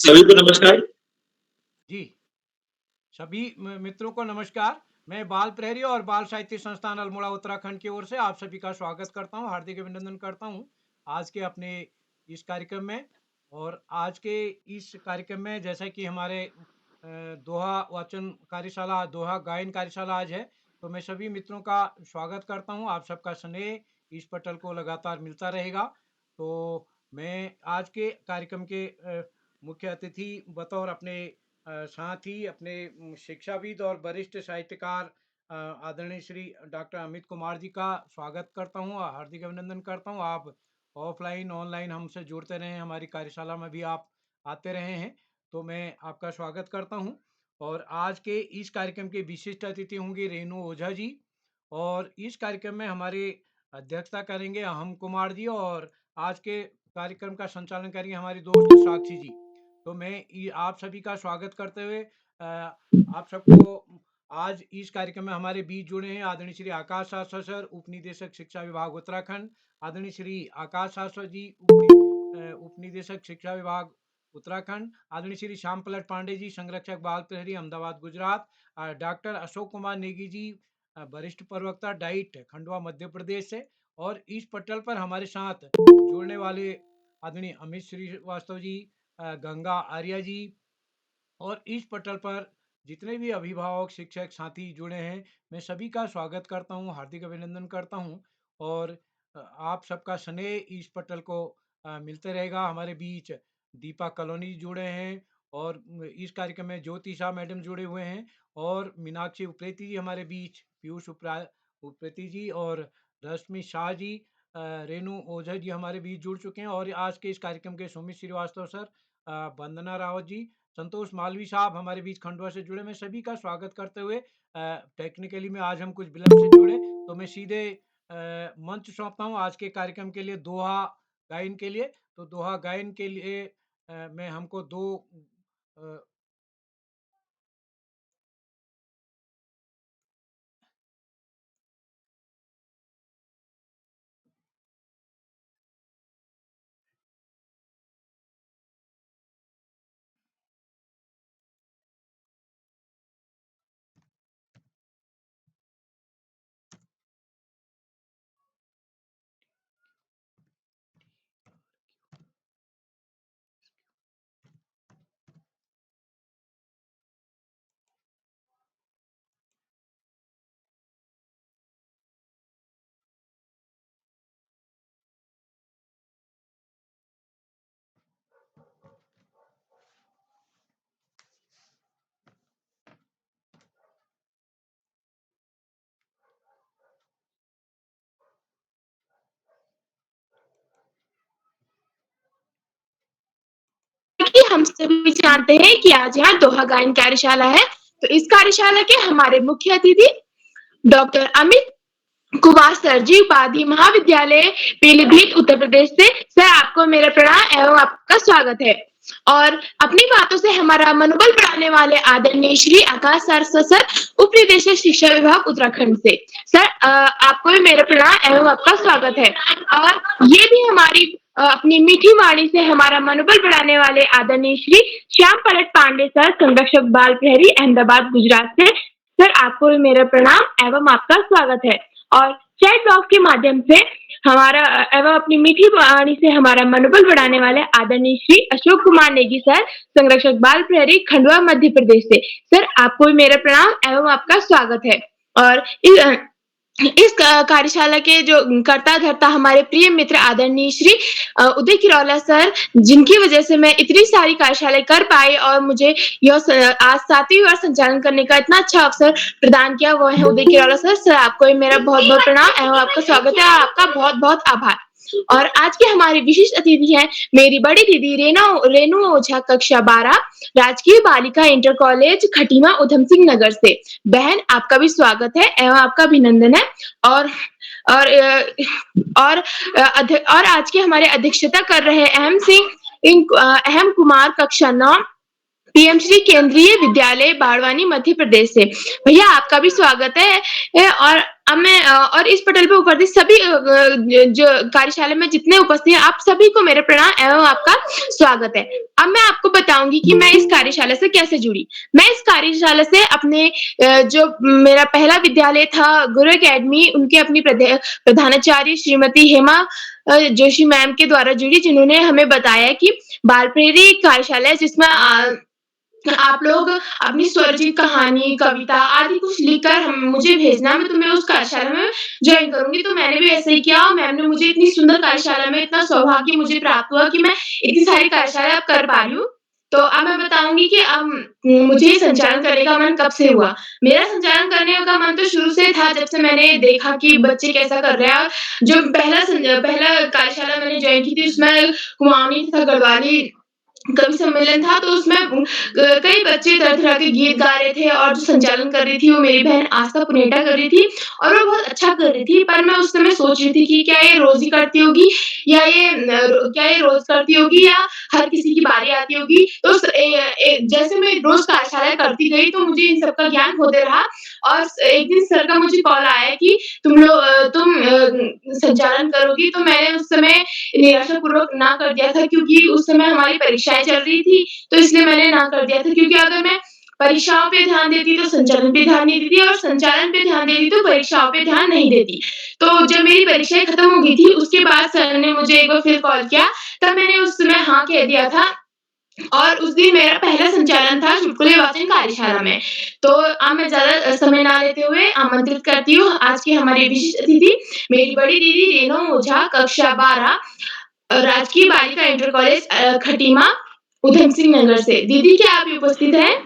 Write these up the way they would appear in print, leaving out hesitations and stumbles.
सभी को नमस्कार। जी, सभी मित्रों को नमस्कार। मैं बाल प्रहरी और बाल साहित्य संस्थान अल्मोड़ा उत्तराखंड की ओर से आप सभी का स्वागत करता हूं, हार्दिक अभिनंदन करता हूं आज के अपने इस कार्यक्रम में। और आज के इस कार्यक्रम में जैसा कि हमारे दोहा वाचन कार्यशाला, दोहा गायन कार्यशाला आज है, तो मैं सभी मित्रों का स्वागत करता हूं। आप सबका स्नेह इस पटल को लगातार मिलता रहेगा। तो मैं आज के कार्यक्रम के मुख्य अतिथि बतौर अपने साथ ही अपने शिक्षाविद और वरिष्ठ साहित्यकार आदरणीय श्री डॉक्टर अमित कुमार जी का स्वागत करता हूं, हार्दिक अभिनंदन करता हूं। आप ऑफलाइन ऑनलाइन हमसे जुड़ते रहे हैं, हमारी कार्यशाला में भी आप आते रहे हैं, तो मैं आपका स्वागत करता हूं। और आज के इस कार्यक्रम के विशिष्ट अतिथि होंगे रेणु ओझा जी, और इस कार्यक्रम में हमारे अध्यक्षता करेंगे अहम कुमार जी, और आज के कार्यक्रम का संचालन करेंगे हमारी दोस्त साक्षी जी। तो मैं आप सभी का स्वागत करते हुए आप सबको आज इस कार्यक्रम में हमारे बीच जुड़े हैं आदरणीय श्री आकाश शास्त्र सर, उप निदेशक शिक्षा विभाग उत्तराखंड, आदरणीय श्री आकाश शास्त्र जी, उप निदेशक शिक्षा विभाग उत्तराखंड, आदरणीय श्री श्याम पलट पांडे जी, संरक्षक बाल प्रहरी अहमदाबाद गुजरात, डॉक्टर अशोक कुमार नेगी जी, वरिष्ठ प्रवक्ता डाइट खंडवा मध्य प्रदेश से, और इस पटल पर हमारे साथ जुड़ने वाले आदरणीय अमित श्रीवास्तव जी, गंगा आर्या जी, और इस पटल पर जितने भी अभिभावक शिक्षक साथी जुड़े हैं, मैं सभी का स्वागत करता हूं, हार्दिक अभिनंदन करता हूं। और आप सबका स्नेह इस पटल को मिलते रहेगा। हमारे बीच दीपा कॉलोनी जुड़े हैं, और इस कार्यक्रम में ज्योति शाह मैडम जुड़े हुए हैं, और मीनाक्षी उप्रेती जी हमारे बीच, पीयूष उप्रेती जी, और रश्मि शाह जी, रेणु ओझा जी हमारे बीच जुड़ चुके हैं। और आज के इस कार्यक्रम के सुमित श्रीवास्तव सर, वंदना रावत जी, संतोष मालवी साहब हमारे बीच खंडवा से जुड़े। मैं सभी का स्वागत करते हुए टेक्निकली में आज हम कुछ विलंब से जुड़े, तो मैं सीधे मंच सौंपता हूं आज के कार्यक्रम के लिए, दोहा गायन के लिए। तो दोहा गायन के लिए मैं हमको दो अ, कि हम सभी जानते हैं कि आज यहाँ दोहा गायन कार्यशाला है। तो इस कार्यशाला के हमारे मुख्य अतिथि डॉक्टर अमित कुमार सर जी, उपाधि महाविद्यालय पीलीभीत उत्तर प्रदेश से। सर, आपको मेरा प्रणाम एवं आपका स्वागत है। और अपनी बातों से हमारा मनोबल बढ़ाने वाले आदरणीय श्री आकाश सर, उप निदेशक शिक्षा विभाग उत्तराखंड से। सर, आपको भी मेरा प्रणाम एवं आपका स्वागत है। और ये भी हमारी अपनी मीठी वाणी से हमारा मनोबल बढ़ाने वाले आदरणीय श्री श्याम पलट पांडे सर, संरक्षक बाल प्रहरी अहमदाबाद गुजरात से। सर, आपको भी मेरा प्रणाम एवं आपका स्वागत है। और चैट बॉक्स के माध्यम से हमारा एवं अपनी मीठी वाणी से हमारा मनोबल बढ़ाने वाले आदरणीय श्री अशोक कुमार नेगी सर, संरक्षक बाल प्रहरी खंडवा मध्य प्रदेश से। सर, आपको भी मेरा प्रणाम एवं आपका स्वागत है। और इस कार्यशाला के जो कर्ता धर्ता हमारे प्रिय मित्र आदरणीय श्री उदय किरौला सर, जिनकी वजह से मैं इतनी सारी कार्यशालाएं कर पाई और मुझे यह आज 7वीं बार संचालन करने का इतना अच्छा अवसर प्रदान किया, वो है उदय किरौला सर। सर, आपको भी मेरा बहुत बहुत प्रणाम एवं आपका स्वागत है, आपका बहुत बहुत आभार। और आज के हमारे विशिष्ट अतिथि हैं मेरी बड़ी दीदी रेणु ओझा, कक्षा 12, राजकीय बालिका इंटर कॉलेज खटीमा उधम सिंह नगर से। बहन, आपका भी स्वागत है एवं आपका अभिनंदन है। और और और आज के हमारे अध्यक्षता कर रहे अहम कुमार, कक्षा 9, पीएम श्री केंद्रीय विद्यालय बाड़वानी मध्य प्रदेश से। भैया, आपका भी स्वागत है। और अब मैं और इस पटल पे उपस्थित सभी जो कार्यशाला में जितने उपस्थित हैं, आप सभी को मेरा प्रणाम एवं आपका स्वागत है। अब मैं आपको बताऊँगी कि मैं इस कार्यशाला से कैसे जुड़ी। मैं इस कार्यशाला से अपने जो मेरा पहला विद्यालय था गुरु अकेडमी, उनके अपनी प्रधानाचार्य श्रीमती हेमा जोशी मैम के द्वारा जुड़ी, जिन्होंने हमें बताया कि बाल प्रेरी कार्यशाला है जिसमें आप लोग अपनी स्वरचित कहानी, कविता आदि कुछ लिखकर मुझे भेजना, मैं तुम्हें उस कार्यशाला में जॉइन करूँगी। तो मैंने भी ऐसा ही किया और मैम ने मुझे इतनी सुंदर कार्यशाला में इतना सौभाग्य मुझे प्राप्त हुआ कि मैं इतनी सारी कार्यशाला अब कर पा रही हूँ। तो अब मैं बताऊँगी कि अब मुझे संचालन करने का मन कब से हुआ। मेरा संचालन करने का मन तो शुरू से था, जब से मैंने देखा कि बच्चे कैसा कर रहे हैं और जो पहला कार्यशाला मैंने जॉइन की थी उसमें कुमाऊनी तथा गढ़वाली कवि सम्मेलन था, तो उसमें कई बच्चे तरह-तरह के गीत गा रहे थे और जो संचालन कर रही थी वो मेरी बहन आस्था पुनेटा कर रही थी और वो बहुत अच्छा कर रही थी। पर मैं उस समय सोच रही थी कि क्या ये रोज़ ही करती होगी या क्या ये रोज़ करती होगी या हर किसी की बारी आती होगी। तो जैसे मैं रोज़ कार्यशाला करती गई तो मुझे इन सब का ज्ञान होते रहा और एक दिन सर का मुझे कॉल आया कि तुम संचालन करोगी, तो मैंने उस समय निराशापूर्वक ना कर दिया था, क्योंकि उस समय हमारी परीक्षाएँ चल रही थी, तो इसलिए मैंने ना कर दिया था, क्योंकि अगर मैं परीक्षाओं पे ध्यान देती तो संचालन पे ध्यान नहीं देती और संचालन पे ध्यान देती तो परीक्षाओं पे ध्यान नहीं देती। तो जब मेरी परीक्षाएँ खत्म हो गई थी, उसके बाद सर ने मुझे एक बार फिर कॉल किया, तब मैंने उस समय हाँ कह दिया था और उस दिन मेरा पहला संचालन था चुटकुले वाचन कार्यशाला में। तो अब मैं ज़्यादा समय ना लेते हुए आमंत्रित करती हूँ आज की हमारी विशिष्ट अतिथि, मेरी बड़ी दीदी रेणु ओझा, कक्षा 12 राजकीय बालिका इंटर कॉलेज खटीमा, उधम सिंह नगर से। दीदी क्या आप उपस्थित हैं?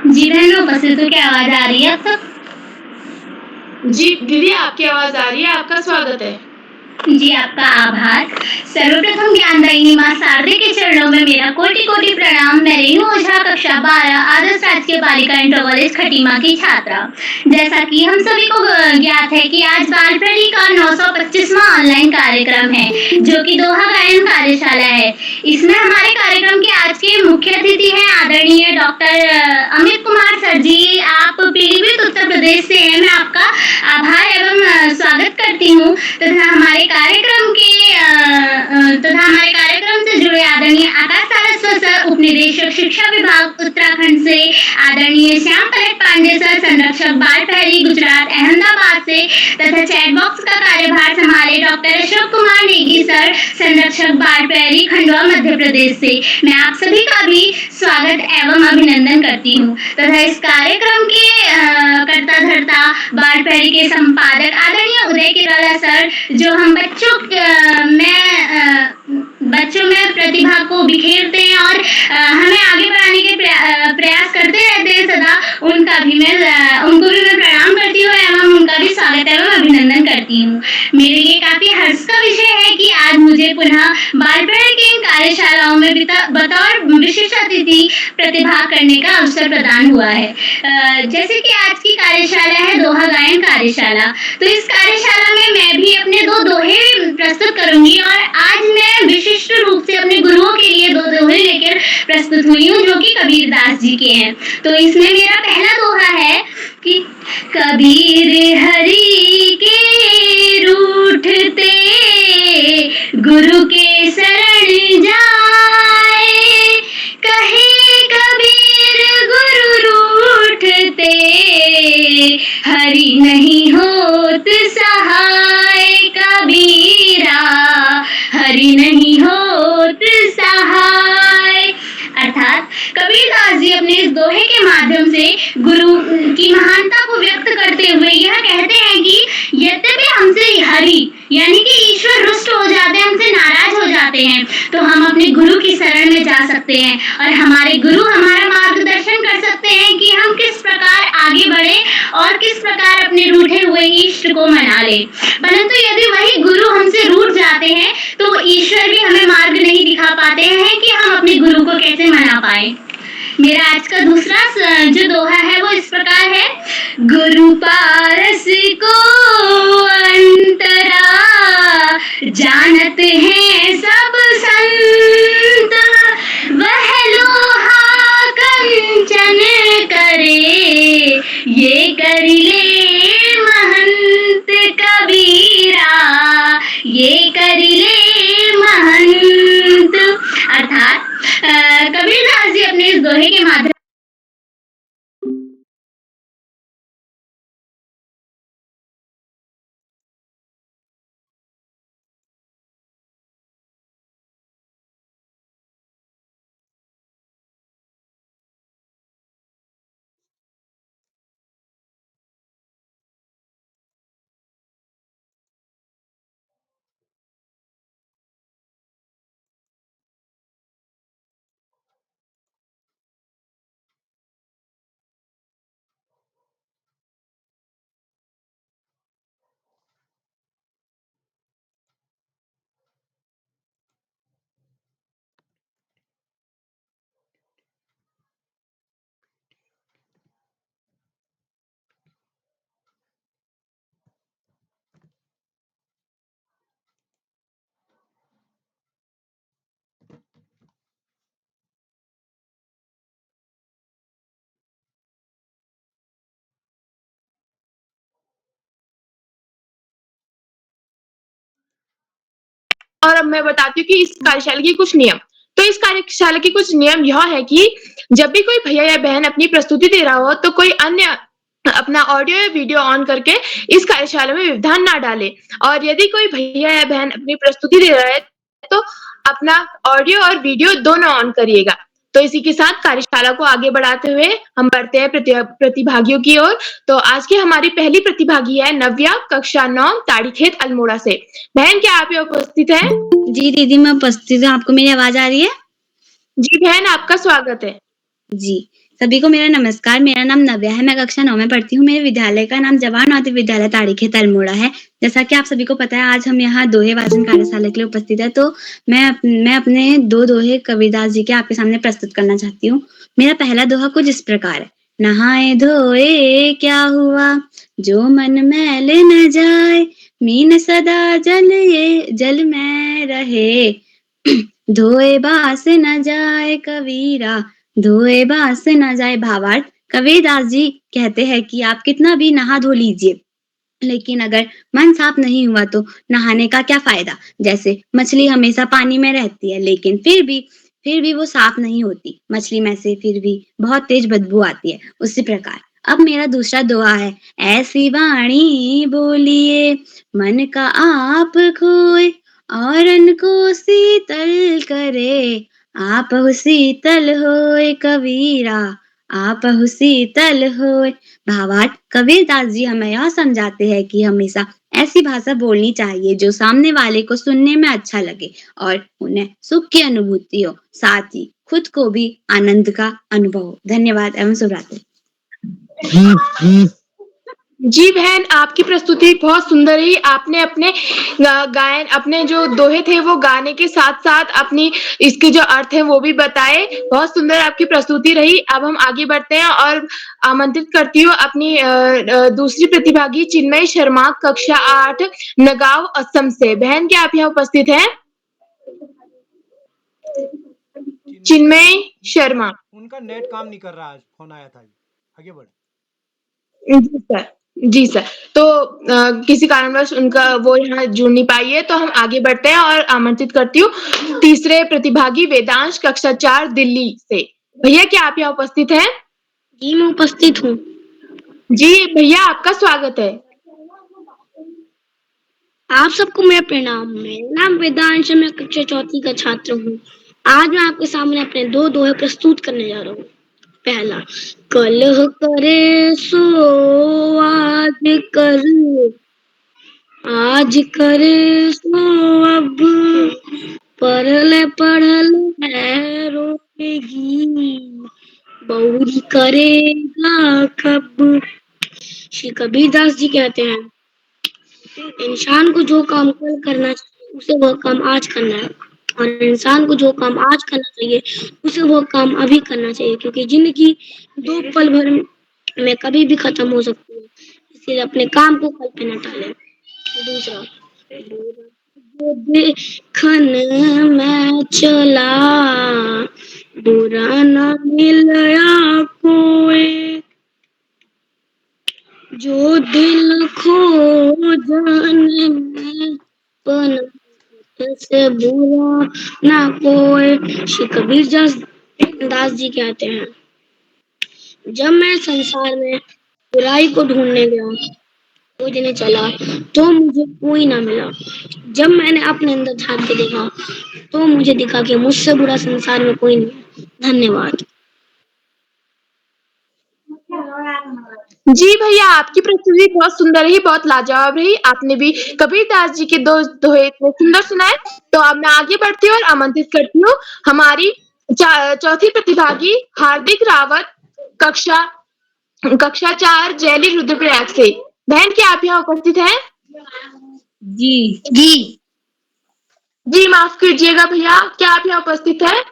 जी बहन, मैं उपस्थित हूँ। क्या आवाज़ आ रही है अब तक? जी, दीदी आपकी आवाज़ आ रही है, आपका स्वागत है। जी, आपका आभार। सर्वप्रथम ज्ञानदायिनी माँ शारदे के चरणों में मेरा कोटि-कोटि प्रणाम। मैं रेणु ओझा, कक्षा 12 आदर्श राजकीय बालिका इंटर कॉलेज खटीमा की छात्रा। जैसा कि हम सभी को ज्ञात है कि आज बाल प्रेरी का 925वां ऑनलाइन कार्यक्रम है, जो कि दोहा गायन कार्यशाला है। इसमें हमारे कार्यक्रम के आज के मुख्य अतिथि हैं आदरणीय डॉक्टर अमित कुमार सर जी। आप पीलीभीत उत्तर प्रदेश से हैं। मैं आपका आभार एवं स्वागत करती हूँ तथा हमारे कार्यक्रम से जुड़े आदरणीय आकाश सारस्वत सर, उपनिदेशक शिक्षा विभाग उत्तराखंड से, आदरणीय श्याम पलट पांडे सर, संरक्षक बाल प्रेरी गुजरात अहमदाबाद से, तथा चैट बॉक्स का कार्यभार संभाले डॉक्टर अशोक कुमार नेगी सर, संरक्षक बाल प्रेरी खंडवा मध्य प्रदेश से। मैं आप सभी का भी स्वागत एवं अभिनंदन करती हूँ तथा इस कार्यक्रम के कर्ता धर्ता बाल प्रेरी के संपादक आदरणीय उदय केराला सर, जो हम बच्चों में प्रतिभा को बिखेरते हैं और हमें आगे बढ़ाने के प्रयास करते रहते हैं सदा, उनको भी मैं प्रणाम करती हूँ एवं उनका भी स्वागत एवं अभिनंदन करती हूँ। मेरे लिए काफी हर्ष का विषय है कि आज मुझे पुनः बाल प्रेरी की इन कार्यशालाओं में बतौर विशिष्ट अतिथि प्रतिभाग करने का अवसर प्रदान हुआ है। जैसे कि आज की कार्यशाला है दोहा गायन कार्यशाला, तो इस कार्यशाला में मैं भी अपने 2 दोहे प्रस्तुत करूंगी और आज मैं विशिष्ट रूप से अपने गुरुओं के लिए 2 दोहे लेकर प्रस्तुत हुई हूँ, जो कि कबीरदास जी के हैं। तो इसमें मेरा पहला दोहा है कि कबीर हरि के रूठते गुरु के शरण जाए, कहे कबीर गुरु रूठते हरि नहीं होत सहाय, कबीरा हरि नहीं होत सहाय। अर्थात कबीरदास जी अपने इस दोहे के माध्यम से गुरु की महानता को व्यक्त करते हुए यह कहते हैं कि यद्यपि हमसे हरि यानी कि ईश्वर रुष्ट हो जाते हैं, हमसे नाराज हो जाते हैं, तो हम अपने गुरु की शरण में जा सकते हैं और हमारे गुरु हमारा मार्गदर्शन कर सकते हैं कि हम किस प्रकार आगे बढ़े और किस प्रकार अपने रूठे हुए इष्ट को मना ले। परंतु यदि वही गुरु हमसे रूठ जाते हैं तो ईश्वर भी हमें मार्ग नहीं दिखा पाते हैं कि हम अपने गुरु को कैसे मना पाए। मेरा आज का दूसरा जो दोहा है वो इस प्रकार है, गुरु पारस को अंतरा जानत हैं सब संत, वह लोहा कंचन करे ये कर ले महंत। कबीरदास जी अपने इस दोहे के माध्यम और अब मैं बताती हूँ कि इस कार्यशाला के कुछ नियम। तो इस कार्यशाला के कुछ नियम यह है कि जब भी कोई भैया या बहन अपनी प्रस्तुति दे रहा हो तो कोई अन्य अपना ऑडियो या वीडियो ऑन करके इस कार्यशाला में व्यवधान ना डाले। और यदि कोई भैया या बहन अपनी प्रस्तुति दे रहा है तो अपना ऑडियो और वीडियो दोनों ऑन करिएगा। तो इसी के साथ कार्यशाला को आगे बढ़ाते हुए हम बढ़ते हैं प्रतिभागियों की ओर। तो आज की हमारी पहली प्रतिभागी है नव्या, कक्षा 9, ताड़ीखेत अल्मोड़ा से। बहन, क्या आप यहाँ उपस्थित हैं? जी दीदी, मैं उपस्थित हूँ। आपको मेरी आवाज आ रही है? जी बहन, आपका स्वागत है। जी, सभी को मेरा नमस्कार। मेरा नाम नव्या है, मैं कक्षा 9 में पढ़ती हूँ। मेरे विद्यालय का नाम जवाहर नवोदय विद्यालय ताड़ीखेत अल्मोड़ा है। जैसा कि आप सभी को पता है, आज हम यहाँ दोहे वाचन कार्यशाला के लिए उपस्थित है। तो मैं अपने 2 दोहे कबीरदास जी के आपके सामने प्रस्तुत करना चाहती हूँ। मेरा पहला दोहा कुछ इस प्रकार है। नहाए धोए क्या हुआ, जो मन मैल न जाए, मीन सदा जल में रहे, धोए बास न जाए कबीरा, धोए बास न जाए। भावार्थ, कबीरदास जी कहते हैं कि आप कितना भी नहा धो लीजिए, लेकिन अगर मन साफ नहीं हुआ तो नहाने का क्या फायदा। जैसे मछली हमेशा पानी में रहती है, लेकिन फिर भी वो साफ नहीं होती। मछली में से फिर भी बहुत तेज बदबू आती है। उसी प्रकार अब मेरा दूसरा दोहा है। ऐसी वाणी बोलिए, मन का आप खोए, औरन को शीतल करे, आपहु शीतल होए कबीरा, आपहु शीतल होए। भावार्थ, कबीरदास जी हमें यह समझाते हैं कि हमेशा ऐसी भाषा बोलनी चाहिए जो सामने वाले को सुनने में अच्छा लगे और उन्हें सुख की अनुभूति हो, साथ ही खुद को भी आनंद का अनुभव हो। धन्यवाद एवं शुभ रात्रि। जी बहन, आपकी प्रस्तुति बहुत सुंदर रही। आपने अपने गायन, अपने जो दोहे थे वो गाने के साथ-साथ अपनी इसके जो अर्थ हैं वो भी बताए। बहुत सुंदर आपकी प्रस्तुति रही। अब हम आगे बढ़ते हैं और आमंत्रित करती हूँ अपनी दूसरी प्रतिभागी चिन्मयी शर्मा, कक्षा 8, नगाँव, असम से। बहन, क्या आप यहाँ उपस्थित हैं? चिन्मयी शर्मा। उनका नेट काम नहीं कर रहा, आज फोन आया था। आगे बढ़। जी सर, जी सर। तो किसी कारणवश उनका वो यहाँ जुड़ नहीं पाई है, तो हम आगे बढ़ते हैं और आमंत्रित करती हूँ तीसरे प्रतिभागी वेदांश, कक्षा 4, दिल्ली से। भैया, क्या आप यहाँ उपस्थित हैं? जी, मैं उपस्थित हूँ। जी भैया, आपका स्वागत है। आप सबको मेरा प्रणाम। मेरा नाम वेदांश है, मैं कक्षा 4 का छात्र हूँ। आज मैं आपके सामने अपने 2 दोहे प्रस्तुत करने जा रहा हूँ। पहला, कलह करे सो आज करे सो अब, पढ़ल है रोएगी, बहुरी करेगा कब। श्री कबीरदास जी कहते हैं, इंसान को जो काम कल करना चाहिए उसे वह काम आज करना है, और इंसान को जो काम आज करना चाहिए उसे वह काम अभी करना चाहिए, क्योंकि जिंदगी 2 पल भर में कभी भी खत्म हो सकती है। इसलिए अपने काम को कल पे न टालें। दूसरा, जो देखन में चला, बुरा न मिलया कोई, जो दिल खो जाने में से बुरा ना कोई। श्री कबीरदास दास जी कहते हैं, जब मैं संसार में बुराई को ढूंढने गया, खोजने चला, तो मुझे कोई ना मिला। जब मैंने अपने अंदर झांक के देखा, तो मुझे दिखा कि मुझसे बुरा संसार में कोई नहीं है। धन्यवाद। जी भैया, आपकी प्रस्तुति बहुत सुंदर रही, बहुत लाजवाब रही। आपने भी कबीरदास जी के दो दोहे इतने सुंदर सुनाए। तो अब मैं आगे बढ़ती हूँ और आमंत्रित करती हूँ हमारी चौथी प्रतिभागी हार्दिक रावत, कक्षा कक्षा 4 जैली रुद्रप्रयाग से। बहन, क्या आप यहाँ उपस्थित हैं? जी जी माफ कीजिएगा भैया, क्या आप यहाँ उपस्थित हैं?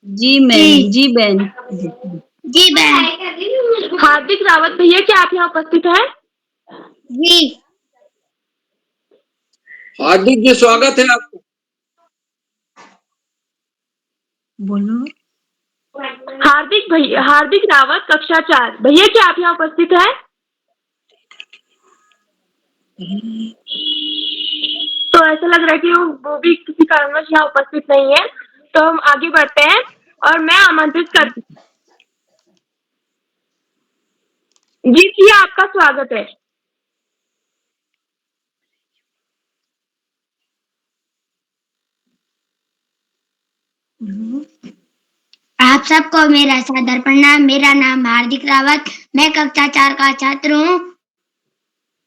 जी बहन। जी बहन। हार्दिक रावत भैया, क्या आप यहाँ उपस्थित हैं? जी। हार्दिक जी स्वागत है आपको। बोलो। हार्दिक रावत, कक्षा 4 भैया, क्या आप यहाँ उपस्थित हैं? तो ऐसा लग रहा है कि वो भी किसी कारणवश यहाँ उपस्थित नहीं है। तो हम आगे बढ़ते हैं और मैं आमंत्रित करती जी, आपका स्वागत है। आप सबको मेरा सादर प्रणाम। मेरा नाम हार्दिक रावत, मैं कक्षा 4 का छात्र हूँ।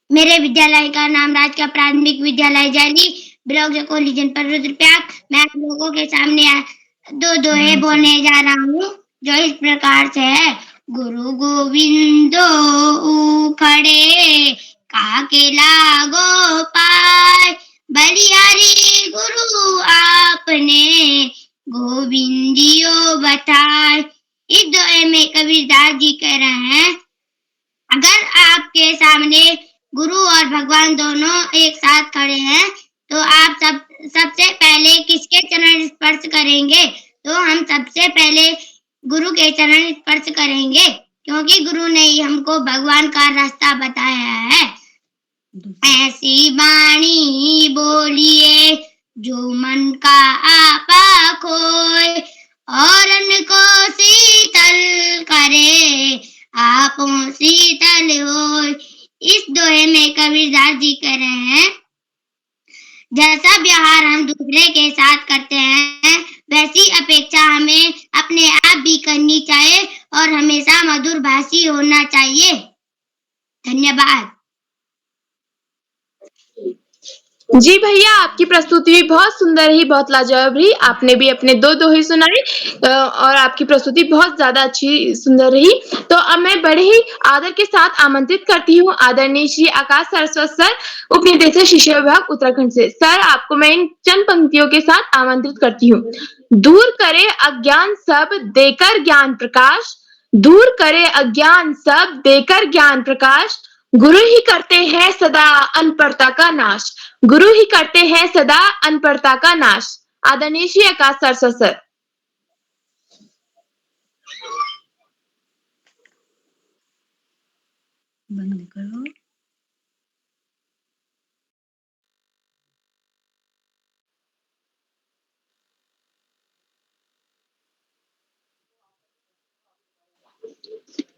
मेरे विद्यालय का नाम राजकीय प्राथमिक विद्यालय जैली, ब्लॉक जकोली, जनपद रुद्रप्रयाग। मैं आप लोगों के सामने दो दोहे बोलने जा रहा हूँ, जो इस प्रकार से है। गुरु गोविंदो खड़े, काके लागो पाय, बलिहारी गुरु आपने, गोविंदियो बताए। इस दोहे में कबीरदास जी कह रहे हैं, अगर आपके सामने गुरु और भगवान दोनों एक साथ खड़े हैं, तो आप सबसे पहले किसके चरण स्पर्श करेंगे? तो हम सबसे पहले गुरु के चरण स्पर्श करेंगे, क्योंकि गुरु ने ही हमको भगवान का रास्ता बताया है। ऐसी वाणी बोलिए जो मन का आपा खोए, और को शीतल करे, आपों शीतल होय। इस दोहे में कबीरदास जी कह रहे हैं, जैसा व्यवहार हम दूसरे के साथ करते हैं, वैसी अपेक्षा हमें अपने आप भी करनी चाहिए और हमेशा मधुर भाषी होना चाहिए। धन्यवाद। जी भैया, आपकी प्रस्तुति भी बहुत सुंदर रही, बहुत लाजवाब रही। आपने भी अपने दो दोहे सुनाए और आपकी प्रस्तुति बहुत ज्यादा अच्छी सुंदर रही। तो अब मैं बड़े ही आदर के साथ आमंत्रित करती हूँ आदरणीय श्री आकाश सरस्वत सर, उपनिदेशक शिक्षा विभाग उत्तराखंड से। सर, आपको मैं इन चंद पंक्तियों के साथ आमंत्रित करती हूँ। दूर करे अज्ञान सब देकर ज्ञान प्रकाश, दूर करे अज्ञान सब देकर ज्ञान प्रकाश, गुरु ही करते हैं सदा अनपढ़ता का नाश, गुरु ही करते हैं सदा अनपढ़ता का नाश। आदरणीय श्री आकाश सरस्वत सर। बंद करो।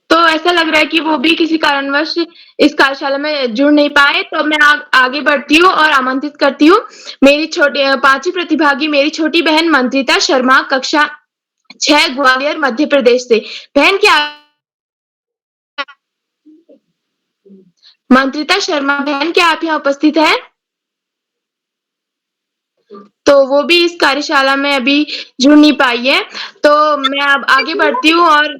तो ऐसा लग रहा है कि वो भी किसी कारणवश इस कार्यशाला में जुड़ नहीं पाए। तो मैं आगे बढ़ती हूँ और आमंत्रित करती हूँ मेरी पांचवी प्रतिभागी, मेरी छोटी बहन मंत्रिता शर्मा, कक्षा 6 ग्वालियर मध्य प्रदेश से। बहन, क्या मंत्रिता शर्मा बहन, क्या आप यहाँ उपस्थित हैं? तो वो भी इस कार्यशाला में अभी जुड़ नहीं पाई है। तो मैं अब आगे बढ़ती हूँ और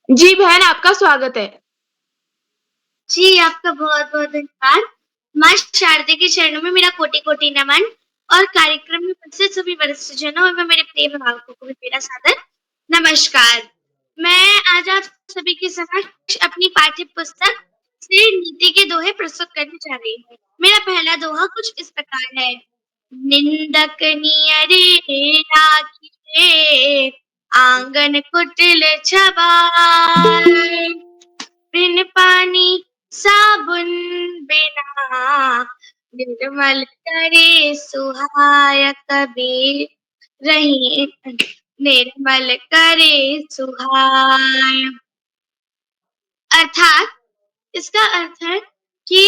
जी बहन, आपका स्वागत है। जी, आपका बहुत बहुत धन्यवाद। माँ शारदे के चरणों में मेरा कोटि कोटि नमन, और कार्यक्रम में उपस्थित सभी वरिष्ठजनों एवं मेरे प्रिय अभिभावकों को भी मेरा सादर नमस्कार। मैं आज आप सभी के समक्ष अपनी पाठ्य पुस्तक से नीति के दोहे प्रस्तुत करने जा रही हूँ। मेरा पहला दोहा कुछ इस प्रकार है। निंदक नियरे राखिए, आंगन कुटिल छबाय, बिन पानी साबुन बिना, निर्मल करे सुहाय कबीर रही निर्मल करे सुहाय। अर्थात इसका अर्थ है कि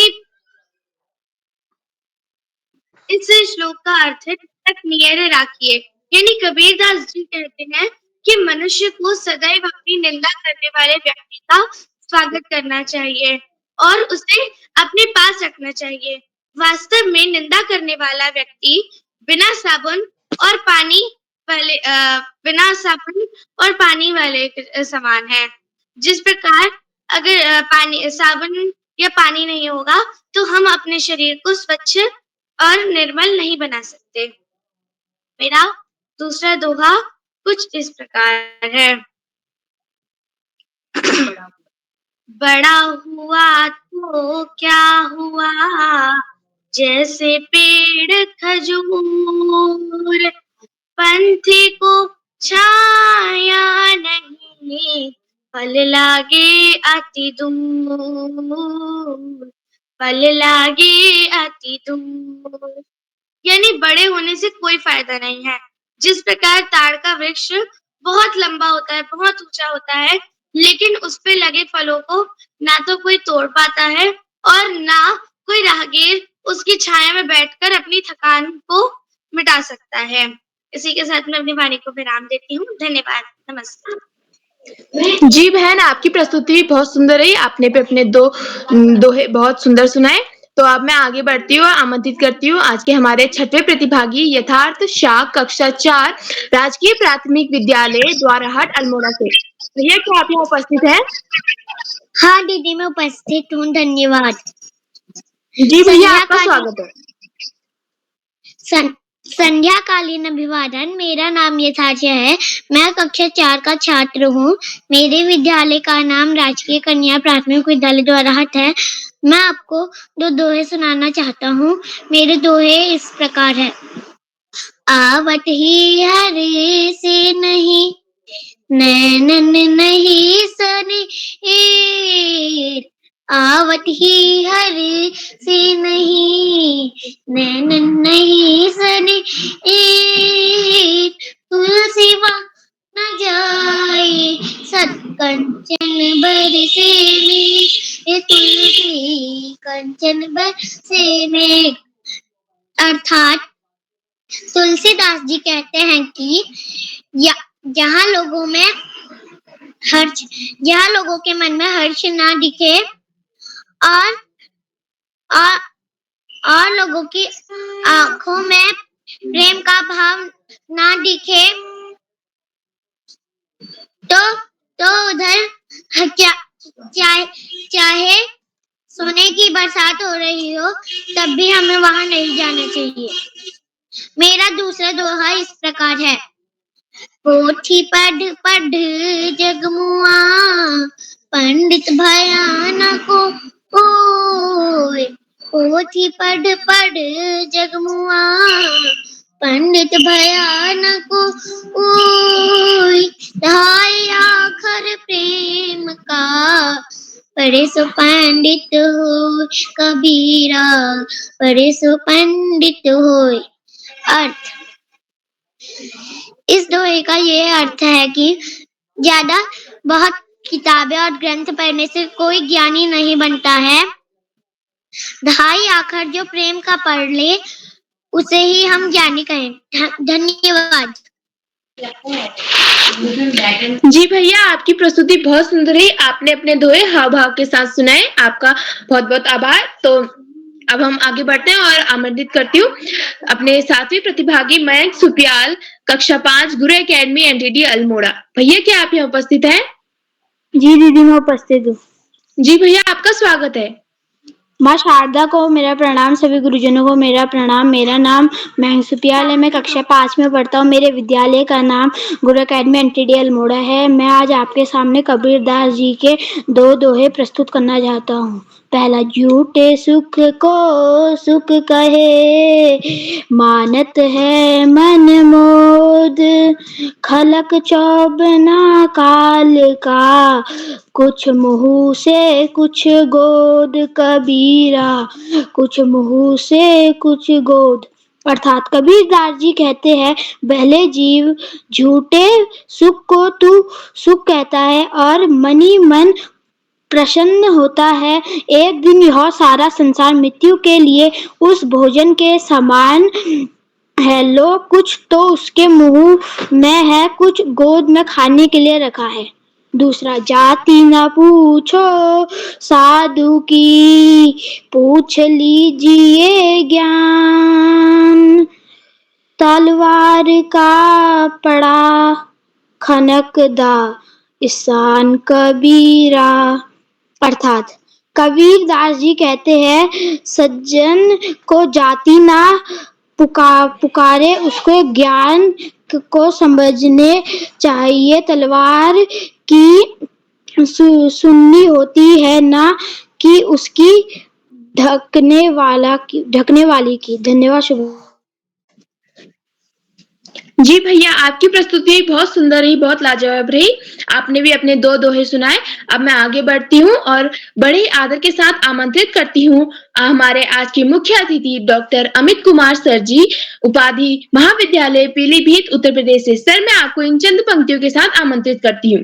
इस श्लोक का अर्थ है तक नियरे राखिए। यानी कबीरदास जी कहते हैं कि मनुष्य को सदैव अपनी निंदा करने वाले व्यक्ति का स्वागत करना चाहिए और उसे अपने पास रखना चाहिए। वास्तव में निंदा करने वाला व्यक्ति बिना साबुन और पानी वाले समान है। जिस प्रकार अगर साबुन या पानी नहीं होगा तो हम अपने शरीर को स्वच्छ और निर्मल नहीं बना सकते। मेरा दूसरा दोहा कुछ इस प्रकार है। बड़ा हुआ तो क्या हुआ, जैसे पेड़ खजूर, पंथी को छाया नहीं, फल लागे अति दूर, फल लागे अति दूर। यानी बड़े होने से कोई फायदा नहीं है। जिस प्रकार ताड़ का वृक्ष बहुत लंबा होता है, बहुत ऊंचा होता है, लेकिन उस पे लगे फलों को ना तो कोई तोड़ पाता है और ना कोई राहगीर उसकी छाया में बैठकर अपनी थकान को मिटा सकता है। इसी के साथ मैं अपनी वाणी को विराम देती हूँ। धन्यवाद। नमस्कार। जी बहन, आपकी प्रस्तुति बहुत सुंदर रही। आपने भी अपने दोहे बहुत सुंदर सुनाए। तो अब मैं आगे बढ़ती हूँ और आमंत्रित करती हूँ आज के हमारे छठवें प्रतिभागी यथार्थ शाह, कक्षा 4, राजकीय प्राथमिक विद्यालय द्वाराहाट अल्मोड़ा से। भैया, क्या आप यहाँ उपस्थित हैं? हाँ दीदी, मैं उपस्थित हूँ। धन्यवाद। जी भैया, आपका स्वागत है। संध्याकालीन अभिवादन। मेरा नाम यथार्थ है। मैं कक्षा 4 का छात्र हूँ। मेरे विद्यालय का नाम राजकीय कन्या प्राथमिक विद्यालय द्वाराहाट है। मैं आपको 2 दोहे सुनाना चाहता हूँ। मेरे दोहे इस प्रकार है। आवत ही हरे से नहीं, नैनन नहीं सने, आवत ही हरे से नहीं, नैनन नहीं सने, तुलसी वहाँ न जाए, सत्कंचन बरसे में, तुलसी कंचन बरसे में। अर्थात तुलसीदास जी कहते हैं कि जहाँ लोगों के मन में हर्ष ना दिखे और लोगों की आंखों में प्रेम का भाव ना दिखे, तो उधर चाहे सोने की बरसात हो रही हो तब भी हमें वहां नहीं जाना चाहिए। मेरा दूसरा दोहा इस प्रकार है। पोथी पढ़ जगमुआ, पंडित भयानक होय। पोथी पढ़ जगमुआ, पंडित भयानक होय। ढाई आखर प्रेम का, पढ़े सो पंडित हो कबीरा, पढ़े सो पंडित होय। अर्थ, इस दोहे का ये अर्थ है कि बहुत किताबें और ग्रंथ पढ़ने से कोई ज्ञानी नहीं बनता है। ढाई आखर जो प्रेम का पढ़ ले उसे ही हम ज्ञानी कहें। धन्यवाद। जी भैया, आपकी प्रस्तुति बहुत सुंदर है। आपने अपने दोहे हाव भाव के साथ सुनाए। आपका बहुत बहुत आभार। तो अब हम आगे बढ़ते हैं और आमंत्रित करती हूँ अपने 7वें प्रतिभागी मयंक सुपियाल, कक्षा 5, गुरु एकेडमी एनटीडी अल्मोड़ा। भैया, क्या आप यहाँ उपस्थित हैं? जी दीदी, मैं उपस्थित हूँ। जी भैया, आपका स्वागत है। माँ शारदा को मेरा प्रणाम, सभी गुरुजनों को मेरा प्रणाम। मेरा नाम मयंक सुपियाल है। मैं कक्षा 5 में पढ़ता हूँ। मेरे विद्यालय का नाम गुरु एकेडमी एनटीडी अल्मोड़ा है। मैं आज आपके सामने कबीरदास जी के 2 दोहे प्रस्तुत करना चाहता हूँ। पहला, झूठे सुख को सुख कहे, मानत है मन मोद, खलक चौबना काल का, कुछ मुँह से कुछ गोद, कबीरा कुछ मुँह से कुछ गोद। अर्थात कबीरदास जी कहते हैं, भले जीव झूठे सुख को तू सुख कहता है और मनी मन प्रसन्न होता है। एक दिन यह सारा संसार मृत्यु के लिए उस भोजन के समान है। लो, कुछ तो उसके मुंह में है, कुछ गोद में खाने के लिए रखा है। दूसरा, जाति न पूछो साधु की, पूछ लीजिए ज्ञान। तलवार का पड़ा खनकदा ईशान कबीरा। अर्थात कबीरदास जी कहते हैं, सज्जन को जाति ना पुकारे, उसको ज्ञान को समझने चाहिए। तलवार की सुन्नी होती है, ना कि उसकी ढकने वाली की। धन्यवाद। शुभ। जी भैया, आपकी प्रस्तुति बहुत सुंदर रही, बहुत लाजवाब रही। आपने भी अपने 2 दोहे सुनाए। अब मैं आगे बढ़ती हूँ और बड़े आदर के साथ आमंत्रित करती हूँ हमारे आज के मुख्य अतिथि डॉक्टर अमित कुमार सर जी, उपाधि महाविद्यालय पीलीभीत, उत्तर प्रदेश से। सर, मैं आपको इन चंद पंक्तियों के साथ आमंत्रित करती हूँ।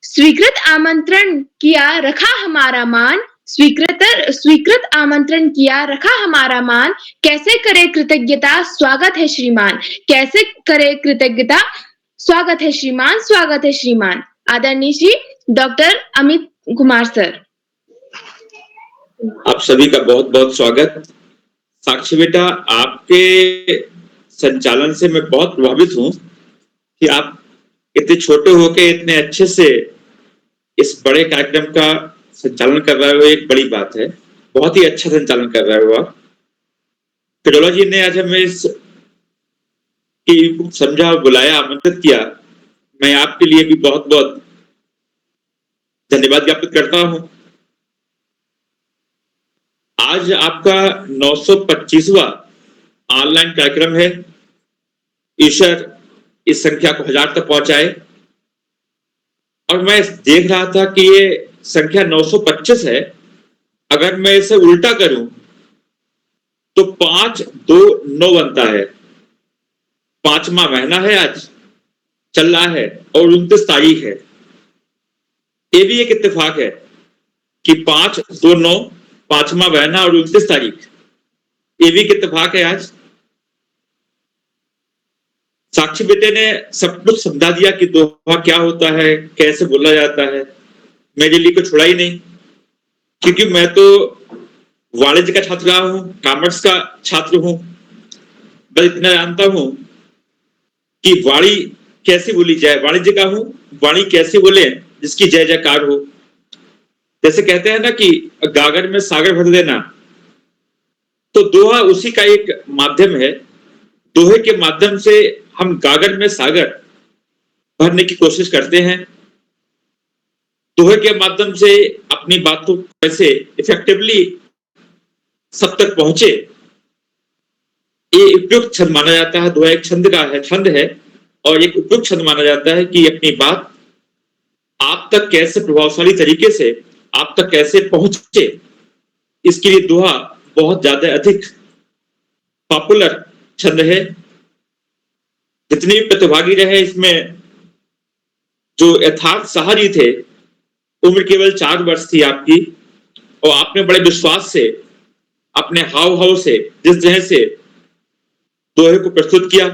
स्वीकृत आमंत्रण किया, रखा हमारा मान। स्वीकृत आमंत्रण किया, रखा हमारा मान। कैसे करे कृतज्ञता, स्वागत है श्रीमान। कैसे करे कृतज्ञता, स्वागत है श्रीमान, स्वागत है श्रीमान। आदरणीय श्री डॉक्टर अमित कुमार सर। आप सभी का बहुत बहुत स्वागत। साक्षी बेटा, आपके संचालन से मैं बहुत प्रभावित हूँ कि आप इतने छोटे होके इतने अच्छे से इस बड़े कार्यक्रम का संचालन कर रहे हो। एक बड़ी बात है, बहुत ही अच्छा संचालन कर रहे हो आप। फिडोला जी ने आज हमें इस की समझा, बुलाया, आमंत्रित किया। मैं आपके लिए भी बहुत बहुत धन्यवाद ज्ञापित करता हूं। आज आपका 925वां ऑनलाइन कार्यक्रम है। ईश्वर इस संख्या को 1000 तक पहुंचाए। और मैं देख रहा था कि ये संख्या 925 है। अगर मैं इसे उल्टा करूं तो 5, 2, 9 बनता है। 5वां महीना है, आज चल रहा है और 29 तारीख है। ये भी एक इत्तेफाक है कि 5, 2, 9, 5वां महीना और 29 तारीख, ये भी एक इत्तेफाक है आज। साक्षी बेटे ने सब कुछ समझा दिया कि दोहा क्या होता है, कैसे बोला जाता है। मेरे लिए कुछ छोड़ा ही नहीं, क्योंकि मैं तो वाणिज्य का छात्र रहा हूं, कॉमर्स का छात्र हूं। बस इतना जानता हूं कि वाणी कैसे बोली जाए। वाणिज्य का हूं, वाणी कैसे बोले जिसकी जय जयकार हो। जैसे कहते हैं ना कि गागर में सागर भर देना, तो दोहा उसी का एक माध्यम है। दोहे के माध्यम से हम गागर में सागर भरने की कोशिश करते हैं। दोहे के माध्यम से अपनी बातों को कैसे इफेक्टिवली सब तक पहुंचे, ये उपयुक्त छंद माना जाता है। दोहा एक छंद का है, छंद है, और एक उपयुक्त छंद माना जाता है कि अपनी बात आप तक कैसे प्रभावशाली तरीके से आप तक कैसे पहुंचे। इसके लिए दोहा बहुत ज्यादा अधिक पॉपुलर छंद है। जितने भी प्रतिभागी रहे इसमें, जो यथार्थ सहारी थे, उम्र केवल 4 वर्ष थी आपकी, और आपने बड़े विश्वास से, अपने हाव भाव से, जिस तरह से दोहे को प्रस्तुत किया,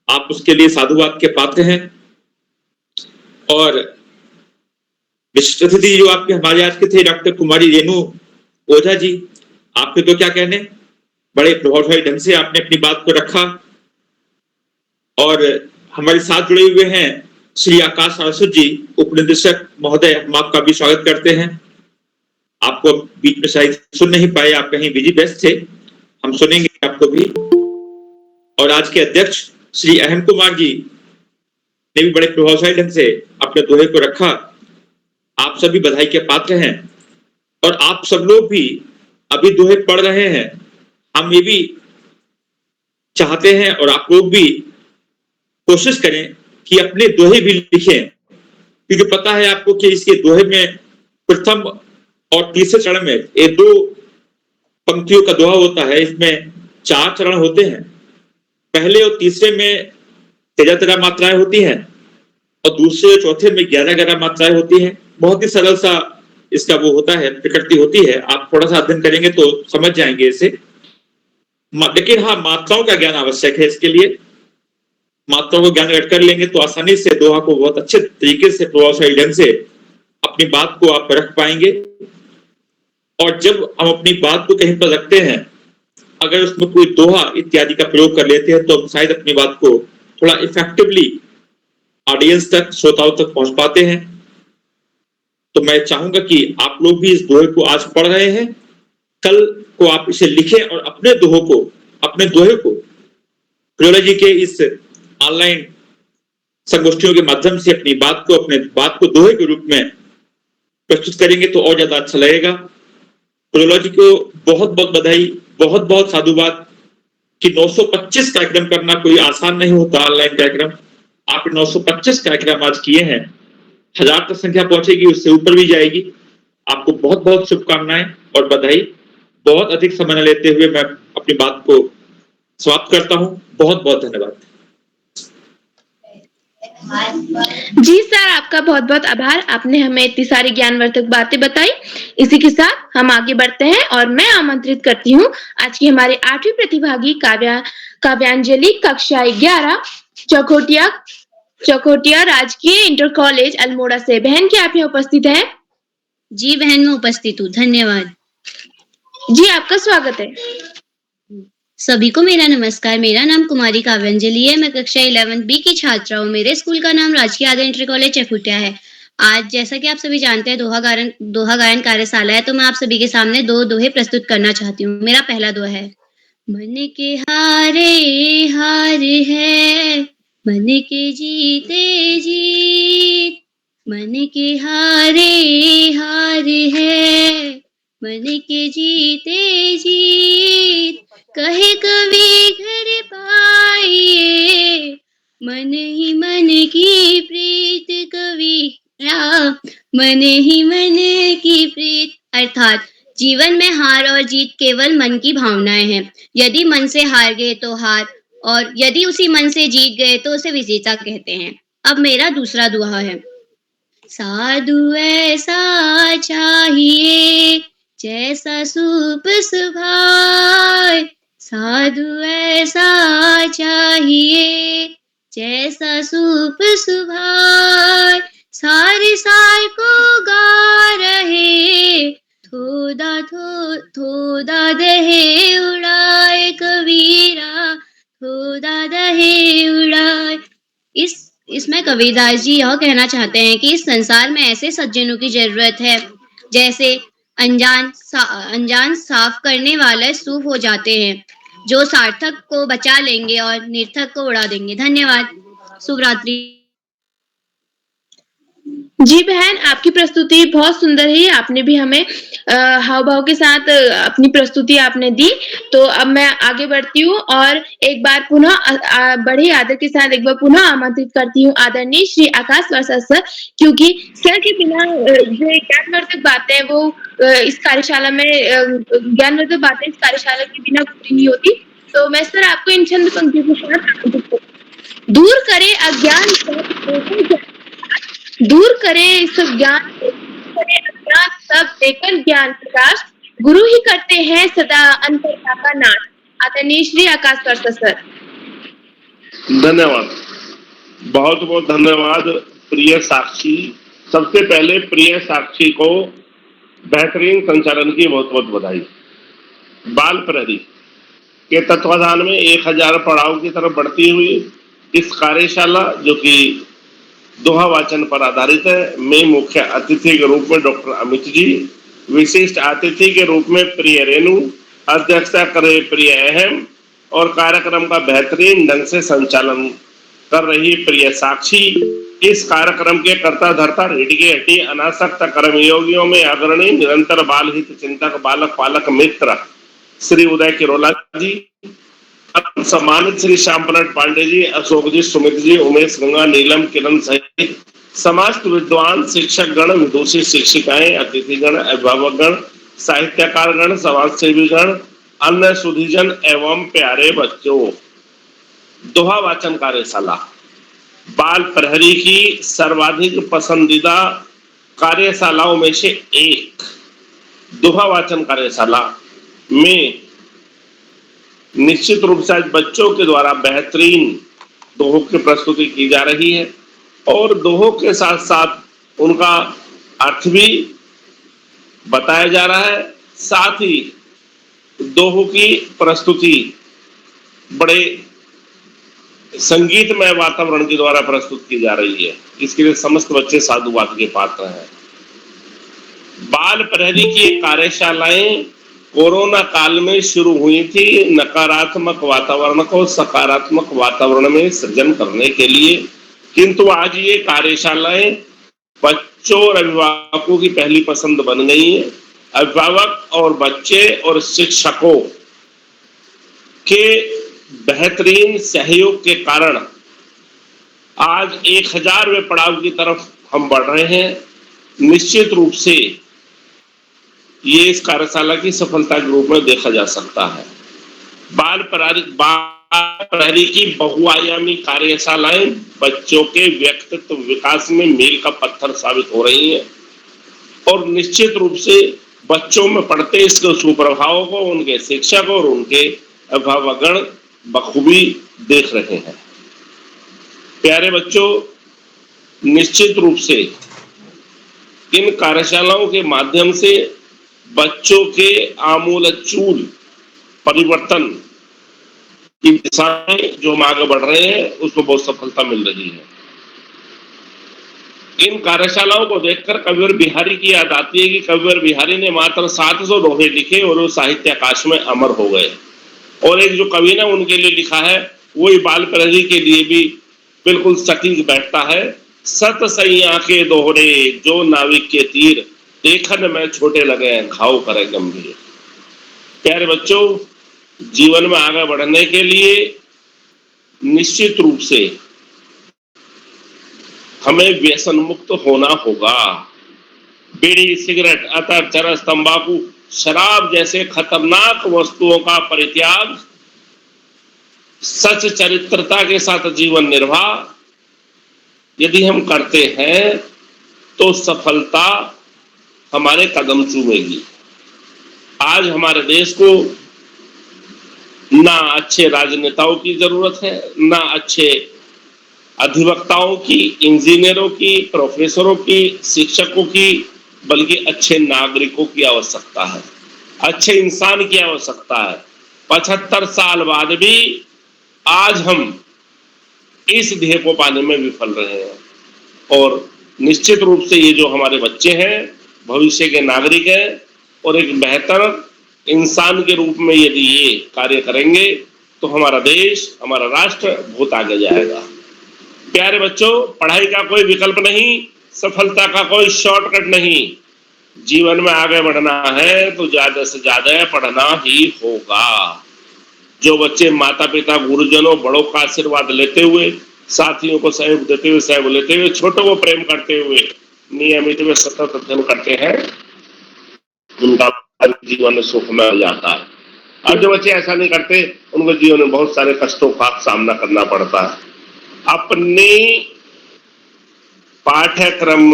आप उसके लिए साधुवाद के पात्र हैं। और विशिष्ट अतिथि जो आपके हमारे आज के थे, डॉक्टर कुमारी रेणु ओझा जी, आपके तो क्या कहने, बड़े प्रभावशाली ढंग से आपने अपनी बात को रखा। और हमारे साथ जुड़े हुए हैं श्री आकाश सरस्वत जी, उपनिदेशक महोदय, हम आपका भी स्वागत करते हैं। आपको बीच में शायद सुन नहीं पाए, आप कहीं बिजी व्यस्त थे, हम सुनेंगे आपको भी। और आज के अध्यक्ष श्री अहम कुमार जी ने भी बड़े प्रभावशाली ढंग से अपने दोहे को रखा। आप सभी बधाई के पात्र हैं। और आप सब लोग भी अभी दोहे पढ़ रहे हैं, हम ये भी चाहते हैं और आप लोग भी कोशिश करें कि अपने दोहे भी लिखें, क्योंकि पता है आपको कि इसके दोहे में प्रथम और तीसरे चरण में ये 2 पंक्तियों का दोहा होता है। इसमें 4 चरण होते हैं। पहले और तीसरे में 13-13 मात्राएं होती हैं और दूसरे और चौथे में 11-11 मात्राएं होती हैं। बहुत ही सरल सा इसका वो होता है, प्रकृति होती है। आप थोड़ा सा अध्ययन करेंगे तो समझ जाएंगे इसे। लेकिन हाँ, मात्राओं का ज्ञान आवश्यक है इसके लिए। मात्राओं को ज्ञान कर लेंगे तो आसानी से दोहा को बहुत अच्छे तरीके से, प्रभावशाली ढंग से अपनी बात को आप रख पाएंगे। और जब हम अपनी बात को कहीं पर रखते हैं, अगर उसमें कोई दोहा इत्यादि का प्रयोग कर लेते हैं तो हम शायद अपनी बात को थोड़ा इफेक्टिवली ऑडियंस तक, श्रोताओं तक पहुंच पाते हैं। तो मैं चाहूंगा कि आप लोग भी इस दोहे को आज पढ़ रहे हैं, कल को आप इसे लिखें और अपने दोहे को क्रियोलॉजी के इस ऑनलाइन संगोष्ठियों के माध्यम से अपनी बात को दोहे के रूप में प्रस्तुत करेंगे तो और ज्यादा अच्छा लगेगा। क्रियोलॉजी को बहुत बहुत बधाई, बहुत बहुत साधुवाद कि 925 कार्यक्रम करना कोई आसान नहीं होता। ऑनलाइन कार्यक्रम आप 925 कार्यक्रम आज किए हैं, 1000 तक संख्या पहुंचेगी, उससे ऊपर भी जाएगी। आपको बहुत बहुत शुभकामनाएं और बधाई। बहुत अधिक समय न लेते हुए मैं अपनी बात को समाप्त करता हूं। बहुत बहुत धन्यवाद। जी सर, आपका बहुत बहुत आभार। आपने हमें इतनी सारी ज्ञानवर्धक बातें बताई। इसी के साथ हम आगे बढ़ते हैं और मैं आमंत्रित करती हूँ आज की हमारी 8वीं प्रतिभागी काव्यांजलि, कक्षा 11, चकोटिया राजकीय इंटर कॉलेज अल्मोड़ा से। बहन, क्या आप यहाँ उपस्थित हैं? जी बहन, मैं उपस्थित हूँ, धन्यवाद। जी, आपका स्वागत है। सभी को मेरा नमस्कार। मेरा नाम कुमारी काव्यांजलि है। मैं कक्षा 11 बी की छात्रा हूँ। मेरे स्कूल का नाम राजकीय आदर्श इंटर कॉलेज चकुटिया है। आज जैसा कि आप सभी जानते हैं दोहा गायन कार्यशाला है, तो मैं आप सभी के सामने 2 दोहे प्रस्तुत करना चाहती हूँ। मेरा पहला दोहा है, मन के हारे हार है, मन के जीते जीत, मन के हारे हार है, मन के जीते जीत, कहे कवि घर पाइए, मन ही मन की प्रीत कवि, मन ही मन की प्रीत। अर्थात जीवन में हार और जीत केवल मन की भावनाएं हैं। यदि मन से हार गए तो हार, और यदि उसी मन से जीत गए तो उसे विजेता कहते हैं। अब मेरा दूसरा दोहा है, साधु ऐसा चाहिए जैसा सूप सुभाए, साधु ऐसा चाहिए जैसा सूप सुभाए, सारे सार को गा रहे, थोड़ा दहे उड़ाए कबीरा, थोड़ा दहे उड़ाए। इसमें कबीरदास जी यह कहना चाहते हैं कि इस संसार में ऐसे सज्जनों की जरूरत है जैसे अनजान साफ करने वाले सूफ हो जाते हैं, जो सार्थक को बचा लेंगे और निर्थक को उड़ा देंगे। धन्यवाद। शुभ रात्रि। जी बहन, आपकी प्रस्तुति बहुत सुंदर है। आपने भी हमें हाव भाव के साथ अपनी प्रस्तुति आपने दी। तो अब मैं आगे बढ़ती हूँ और एक बार पुनः बड़े आदर के साथ एक बार पुनः आमंत्रित करती हूँ आदरणीय श्री आकाश वर्षा सर, क्योंकि सर के बिना जो ज्ञानवर्धक बातें हैं वो इस कार्यशाला में ज्ञानवर्धक बातें इस कार्यशाला के बिना पूरी नहीं होती। तो मैं सर आपको इन चंद पंक्तियों के साथ आमंत्रित करती हूँ। दूर करे अज्ञान, दूर करे सब ज्ञान, सब देकर ज्ञान प्रकाश, गुरु ही करते हैं सदा अंतरता का नाश। आदरणीय श्री आकाश वर्षा सर। धन्यवाद, बहुत बहुत धन्यवाद प्रिय साक्षी। सबसे पहले प्रिय साक्षी को बेहतरीन संचालन की बहुत बहुत बधाई। बाल प्रहरी के तत्वाधान में 1000 पड़ाव की तरफ बढ़ती हुई इस कार्यशाला जो कि दोहा वाचन पर आधारित है, मैं मुख्य अतिथि के रूप में डॉक्टर अमित जी, विशिष्ट अतिथि के रूप में प्रिय रेणु, अध्यक्षता करे प्रिय अहम, और कार्यक्रम का बेहतरीन ढंग से संचालन कर रही प्रिय साक्षी। इस कार्यक्रम के कर्ता धर्ता रीढ़ हड्डी अनासक्त कर्मयोगियों में अग्रणी निरंतर बाल हित चिंतक बालक पालक मित्र श्री उदय किरोला जी, सम्मानित श्री श्यामपलट पांडे जी, अशोक जी, सुमित जी, उमेश गंगा, नीलम, किरण सहित समस्त विद्वान शिक्षक गण, विदुषी शिक्षिकाएं, अतिथिगण, अभिभावकगण, साहित्यकारगण, समाज सेवी गण, अन्य सुधीजन एवं प्यारे बच्चों, दोहा वाचन कार्यशाला बाल प्रहरी की सर्वाधिक पसंदीदा कार्यशालाओं में से एक दोहा वाचन कार्यशाला में निश्चित रूप से आज बच्चों के द्वारा बेहतरीन दोहों की प्रस्तुति की जा रही है और दोहों के साथ साथ उनका अर्थ भी बताया जा रहा है। साथ ही दोहों की प्रस्तुति बड़े संगीतमय वातावरण के द्वारा प्रस्तुत की जा रही है। इसके लिए समस्त बच्चे साधुवाद के पात्र हैं। बाल प्रहरी की कार्यशालाएं कोरोना काल में शुरू हुई थी नकारात्मक वातावरण को सकारात्मक वातावरण में सृजन करने के लिए, किंतु आज ये कार्यशालाएं बच्चों और अभिभावकों की पहली पसंद बन गई है। अभिभावक और बच्चे और शिक्षकों के बेहतरीन सहयोग के कारण आज 1000वें पड़ाव की तरफ हम बढ़ रहे हैं। निश्चित रूप से ये इस कार्यशाला की सफलता के रूप में देखा जा सकता है। बाल प्रहरी की बहुआयामी कार्यशालाएं बच्चों के व्यक्तित्व विकास में मील का पत्थर साबित हो रही हैं और निश्चित रूप से बच्चों में पड़ते इसके सुप्रभावों को उनके शिक्षक और उनके अभिभावकगण बखूबी देख रहे हैं। प्यारे बच्चों, निश्चित रूप से इन कार्यशालाओं के माध्यम से बच्चों के आमूलचूल परिवर्तन की दिशा में जो हम आगे बढ़ रहे हैं उसको बहुत सफलता मिल रही है। इन कार्यशालाओं को देखकर कविवर बिहारी की याद आती है कि कविवर बिहारी ने मात्र 700 दोहे लिखे और वो साहित्य आकाश में अमर हो गए। और एक जो कवि ने उनके लिए लिखा है वही बाल प्रहरी के लिए भी बिल्कुल सटीक बैठता है। सत सैया के दोहरे जो नाविक के तीर देखन में छोटे लगे घाव करे गंभीर। प्यारे बच्चों, जीवन में आगे बढ़ने के लिए निश्चित रूप से हमें व्यसन मुक्त होना होगा। बीड़ी, सिगरेट, अतर, चरस, तंबाकू, शराब जैसे खतरनाक वस्तुओं का परित्याग, सच चरित्रता के साथ जीवन निर्वाह यदि हम करते हैं तो सफलता हमारे कदम चूमेगी। आज हमारे देश को ना अच्छे राजनेताओं की जरूरत है, ना अच्छे अधिवक्ताओं की, इंजीनियरों की, प्रोफेसरों की, शिक्षकों की, बल्कि अच्छे नागरिकों की आवश्यकता है, अच्छे इंसान की आवश्यकता है। 75 साल बाद भी आज हम इस ध्येय को पाने में विफल रहे हैं और निश्चित रूप से ये जो हमारे बच्चे हैं भविष्य के नागरिक हैं और एक बेहतर इंसान के रूप में यदि ये कार्य करेंगे तो हमारा देश, हमारा राष्ट्र बहुत आगे जाएगा। प्यारे बच्चों, पढ़ाई का कोई विकल्प नहीं, सफलता का कोई शॉर्टकट नहीं। जीवन में आगे बढ़ना है तो ज्यादा से ज्यादा पढ़ना ही होगा। जो बच्चे माता पिता, गुरुजनों, बड़ों का आशीर्वाद लेते हुए, साथियों को सहयोग देते हुए, सहयोग लेते हुए, छोटों को प्रेम करते हुए नियमित में सतत अध्ययन करते हैं, उनका जीवन सुखमय हो जाता है। और जो बच्चे ऐसा नहीं करते उनको जीवन में बहुत सारे कष्टों का सामना करना पड़ता है। अपने पाठ्यक्रम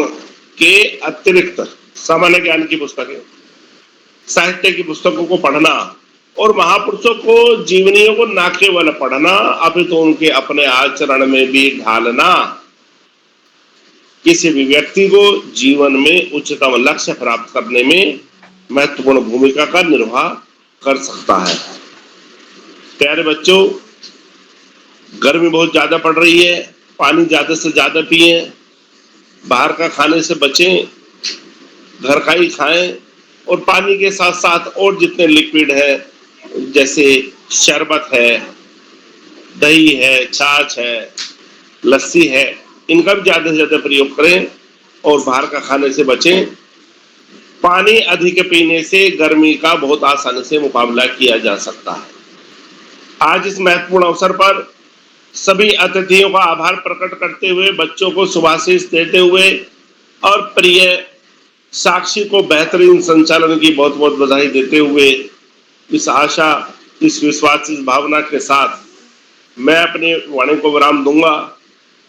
के अतिरिक्त सामान्य ज्ञान की पुस्तकें, साहित्य की पुस्तकों को पढ़ना और महापुरुषों को, जीवनियों को ना केवल पढ़ना अपितु उनके अपने आचरण में भी ढालना किसी भी व्यक्ति को जीवन में उच्चतम लक्ष्य प्राप्त करने में महत्वपूर्ण भूमिका का निर्वाह कर सकता है। प्यारे बच्चों, गर्मी बहुत ज्यादा पड़ रही है, पानी ज्यादा से ज्यादा पिए, बाहर का खाने से बचें, घर का ही खाएं और पानी के साथ साथ और जितने लिक्विड है जैसे शरबत है, दही है, छाछ है, लस्सी है, इनका भी ज्यादा से ज्यादा प्रयोग करें और बाहर का खाने से बचें। पानी अधिक पीने से गर्मी का बहुत आसानी से मुकाबला किया जा सकता है। आज इस महत्वपूर्ण अवसर पर सभी अतिथियों का आभार प्रकट करते हुए, बच्चों को शुभाशीष देते हुए और प्रिय साक्षी को बेहतरीन संचालन की बहुत बहुत बधाई देते हुए, इस आशा, इस विश्वास, इस भावना के साथ मैं अपनी वाणी को विराम दूंगा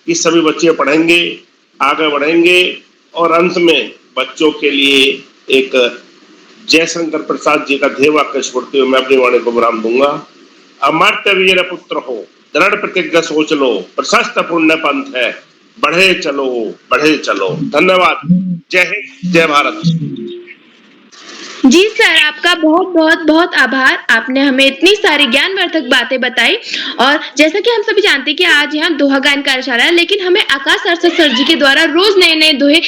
कि सभी बच्चे पढ़ेंगे, आगे बढ़ेंगे और अंत में बच्चों के लिए एक जयशंकर प्रसाद जी का ध्येय वाक्य स्फूर्ति हुए मैं अपनी वाणी को विराम दूंगा। अमर्त्य वीर पुत्र हो, दृढ़ प्रतिज्ञा सोच लो, प्रशस्त पुण्य पंथ है, बढ़े चलो बढ़े चलो। धन्यवाद। जय हिंद, जय भारत। जी सर, आपका बहुत बहुत बहुत आभार। आपने हमें इतनी सारी ज्ञानवर्धक बातें बताई। और जैसा कि हम सभी जानते हैं कि आज यहाँ दोहा गायन कार्यशाला है, लेकिन हमें आकाश सर जी के द्वारा रोज नए नए दोहे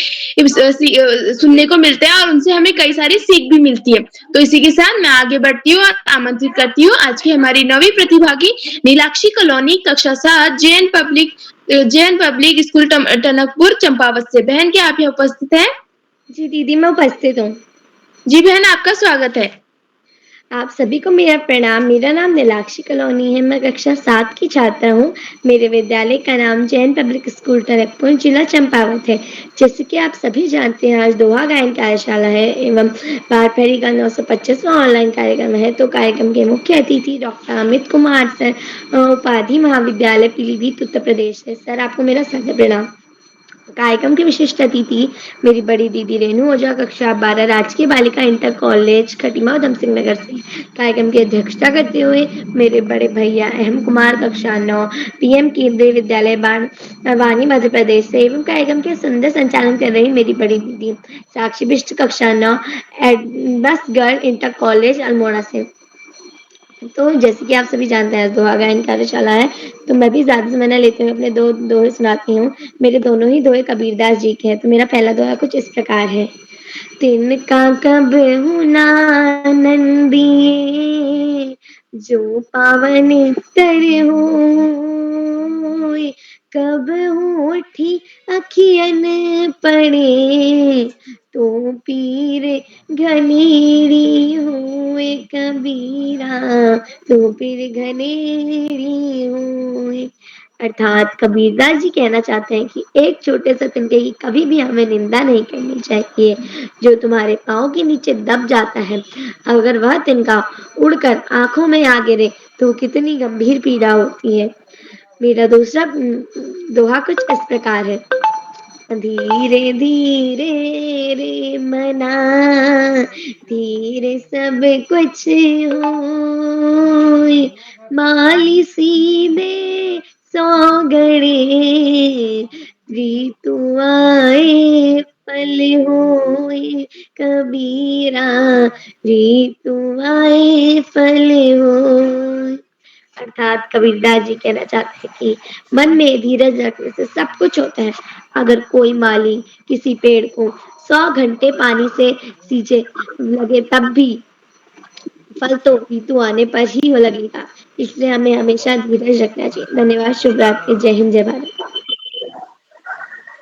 सुनने को मिलते हैं और उनसे हमें कई सारी सीख भी मिलती है। तो इसी के साथ मैं आगे बढ़ती हूँ और आमंत्रित करती हूँ आज की हमारी नवी प्रतिभागी नीलाक्षी कॉलोनी कक्षा 7 जैन पब्लिक स्कूल टनकपुर चंपावत से। बहन, क्या आप यहाँ उपस्थित हैं? जी दीदी, मैं उपस्थित हूँ। जी बहन, आपका स्वागत है। आप सभी को मेरा प्रणाम। मेरा नाम नीलाक्षी कॉलोनी है। मैं कक्षा 7 की छात्रा हूँ। मेरे विद्यालय का नाम जैन पब्लिक स्कूल टनकपुर जिला चंपावत है। जैसे कि आप सभी जानते हैं, आज दोहा गायन कार्यशाला है एवं बाल प्रहरी का 925वां ऑनलाइन कार्यक्रम है। तो कार्यक्रम के मुख्य अतिथि डॉक्टर अमित कुमार सर, उपाधि महाविद्यालय पीलीभीत उत्तर प्रदेश से। सर, आपको मेरा सादर प्रणाम। कार्यक्रम के विशिष्ट अतिथि मेरी बड़ी दीदी रेणु ओझा, कक्षा 12 राजकीय बालिका इंटर कॉलेज खटीमा उधम सिंह नगर से। कार्यक्रम की अध्यक्षता करते हुए मेरे बड़े भैया अहम कुमार, कक्षा 9 पीएम केंद्रीय विद्यालय वानी मध्य प्रदेश से। एवं कार्यक्रम के सुंदर संचालन कर रही मेरी बड़ी दीदी साक्षी बिष्ट, कक्षा 9 एडबस गर्ल इंटर कॉलेज अल्मोड़ा से। तो जैसे कि आप सभी जानते हैं, दोहा गायन कार्यशाला है, तो मैं भी ज्यादा समय न लेते हुए अपने दो दोहे सुनाती हूँ। मेरे दोनों ही दोहे कबीरदास जी के हैं। तो मेरा पहला दोहा कुछ इस प्रकार है। तिनका कब हुना नंदिए, जो पावन तर होय, कब होठी अखियन पड़े, तो पीर घनेरी हुए कबीरा, तो पीर घनेरी हुए। अर्थात कबीरदास जी कहना चाहते हैं कि एक छोटे से तिनके की कभी भी हमें निंदा नहीं करनी चाहिए। जो तुम्हारे पाँव के नीचे दब जाता है, अगर वह तिनका उड़कर आंखों में आ गिरे तो कितनी गंभीर पीड़ा होती है। मेरा दूसरा दोहा कुछ इस प्रकार है। धीरे धीरे रे मना, धीरे सब कुछ होय, माली सीधे सौगड़े, ऋतु आए फल होय कबीरा, ऋतु आए फल होय। अर्थात कबीरदास जी कहना चाहते हैं कि मन में धीरज रखने से सब कुछ होता है। अगर कोई माली किसी पेड़ को 100 घंटे पानी से सींचे लगे, तब भी फल तो ऋतु आने पर ही हो लगेगा। इसलिए हमें हमेशा धीरज रखना चाहिए। धन्यवाद। शुभ रात्रि। जय हिंद, जय भारत।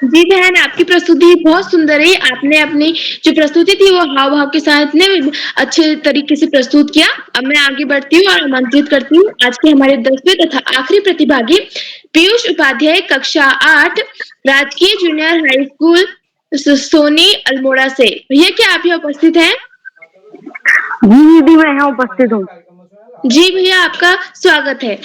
जी बहन, आपकी प्रस्तुति बहुत सुंदर है। आपने अपनी जो प्रस्तुति थी वो हाव भाव के साथ इतने अच्छे तरीके से प्रस्तुत किया। अब मैं आगे बढ़ती हूँ और आमंत्रित करती हूँ आज के हमारे 10वें तथा आखिरी प्रतिभागी पीयूष उपाध्याय, कक्षा 8 राजकीय junior high school Soni Almora से। भैया, क्या आप यहाँ उपस्थित हैं? जी दीदी, मैं यहाँ उपस्थित हूँ। जी भैया, आपका स्वागत है।